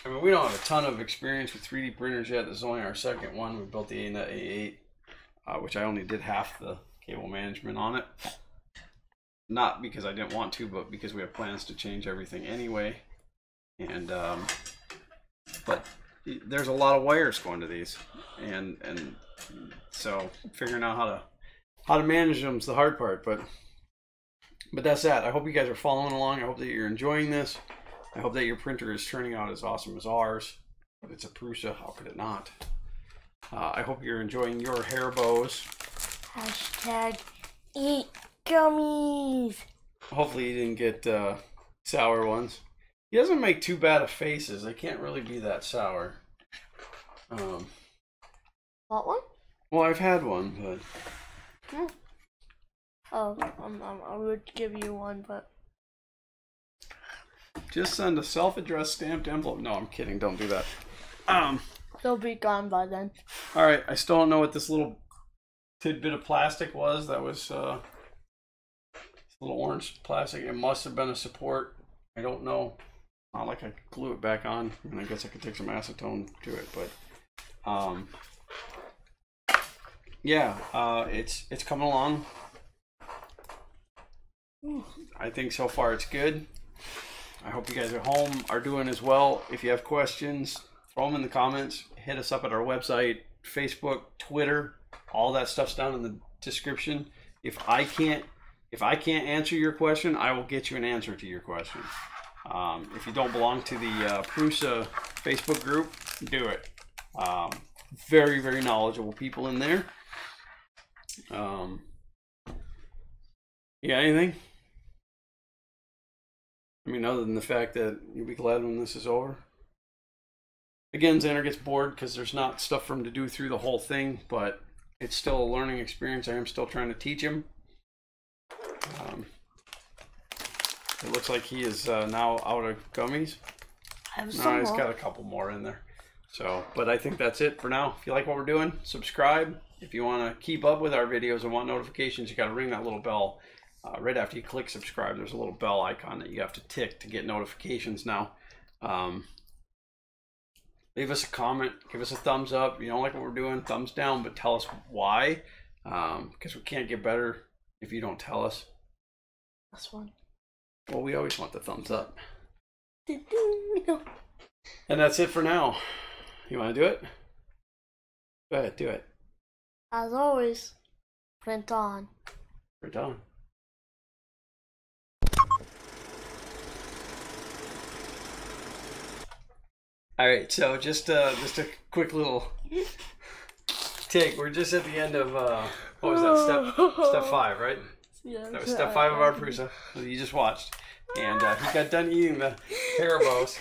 I mean, we don't have a ton of experience with 3D printers yet. This is only our second one. We built the ANET A8, which I only did half the cable management on it. Not because I didn't want to, but because we have plans to change everything anyway. And but there's a lot of wires going to these, and so figuring out how to manage them is the hard part. But that's that. I hope you guys are following along. I hope that you're enjoying this. I hope that your printer is turning out as awesome as ours. But it's a Prusa. How could it not? I hope you're enjoying your hair bows. Hashtag eat gummies. Hopefully you didn't get sour ones. He doesn't make too bad of faces. They can't really be that sour. What one? Well, I've had one, but. Oh, I would give you one, but. Just send a self-addressed stamped envelope. No, I'm kidding. Don't do that. They'll be gone by then. All right. I still don't know what this little tidbit of plastic was. That was little orange plastic. It must have been a support. I don't know. Not like I could glue it back on, and I guess I could take some acetone to it, but yeah, it's coming along. I think so far it's good. I hope you guys at home are doing as well. If you have questions, throw them in the comments. Hit us up at our website, Facebook, Twitter. All that stuff's down in the description. If I can't answer your question, I will get you an answer to your question. If you don't belong to the Prusa Facebook group, do it. Very, very knowledgeable people in there. Yeah, anything? I mean, other than the fact that you'll be glad when this is over. Again, Xander gets bored because there's not stuff for him to do through the whole thing, but it's still a learning experience. I am still trying to teach him. It looks like he is now out of gummies. I have some He's more. got a couple more in there. So, but I think that's it for now. If you like what we're doing, subscribe. If you want to keep up with our videos and want notifications, you got to ring that little bell. Right after you click subscribe, there's a little bell icon that you have to tick to get notifications now. leave us a comment, give us a thumbs up. You don't like what we're doing, thumbs down, but tell us why. Because we can't get better if you don't tell us. That's one. Well, we always want the thumbs up. No. And that's it for now. You want to do it? Go ahead, do it. As always, print on. We're done. All right, so just a quick little take. We're just at the end of what was that, step 5, right? Yeah, that was step 5 of our Prusa that you just watched, and he got done eating the Haribo's,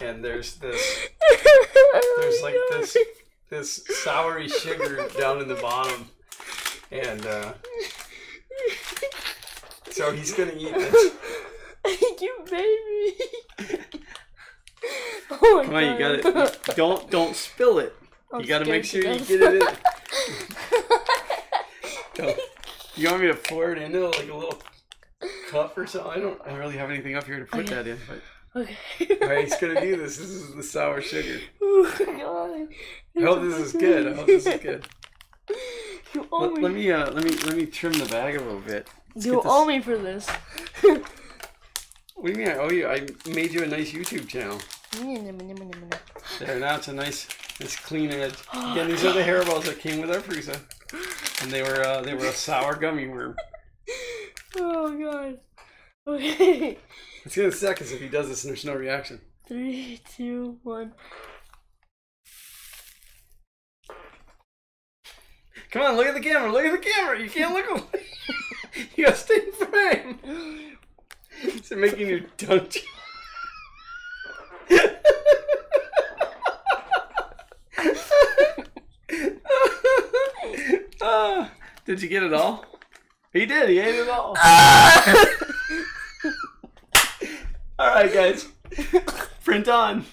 and there's like this soury sugar down in the bottom, and so he's gonna eat this. You baby. Oh my Come on, God. you gotta don't spill it. You gotta make sure you get it in. So, you want me to pour it into like a little cup or something? I don't really have anything up here to put that in. But Okay. all right, he's gonna do this. This is the sour sugar. Oh my God. I hope this is good. I hope this is good. You owe me. Let me trim the bag a little bit. You owe me for this. What do you mean I owe you? I made you a nice YouTube channel. There, now it's a nice clean edge. Again, these are the Haribo's that came with our Prusa, and they were a sour gummy worm. Oh God. Okay. It's gonna suck if he does this and there's no reaction. 3, 2, 1. Come on, look at the camera. Look at the camera. You can't look away. You gotta stay in frame. Is it making you tongue? Did you get it all? He did. He ate it all. All right, guys. Print on.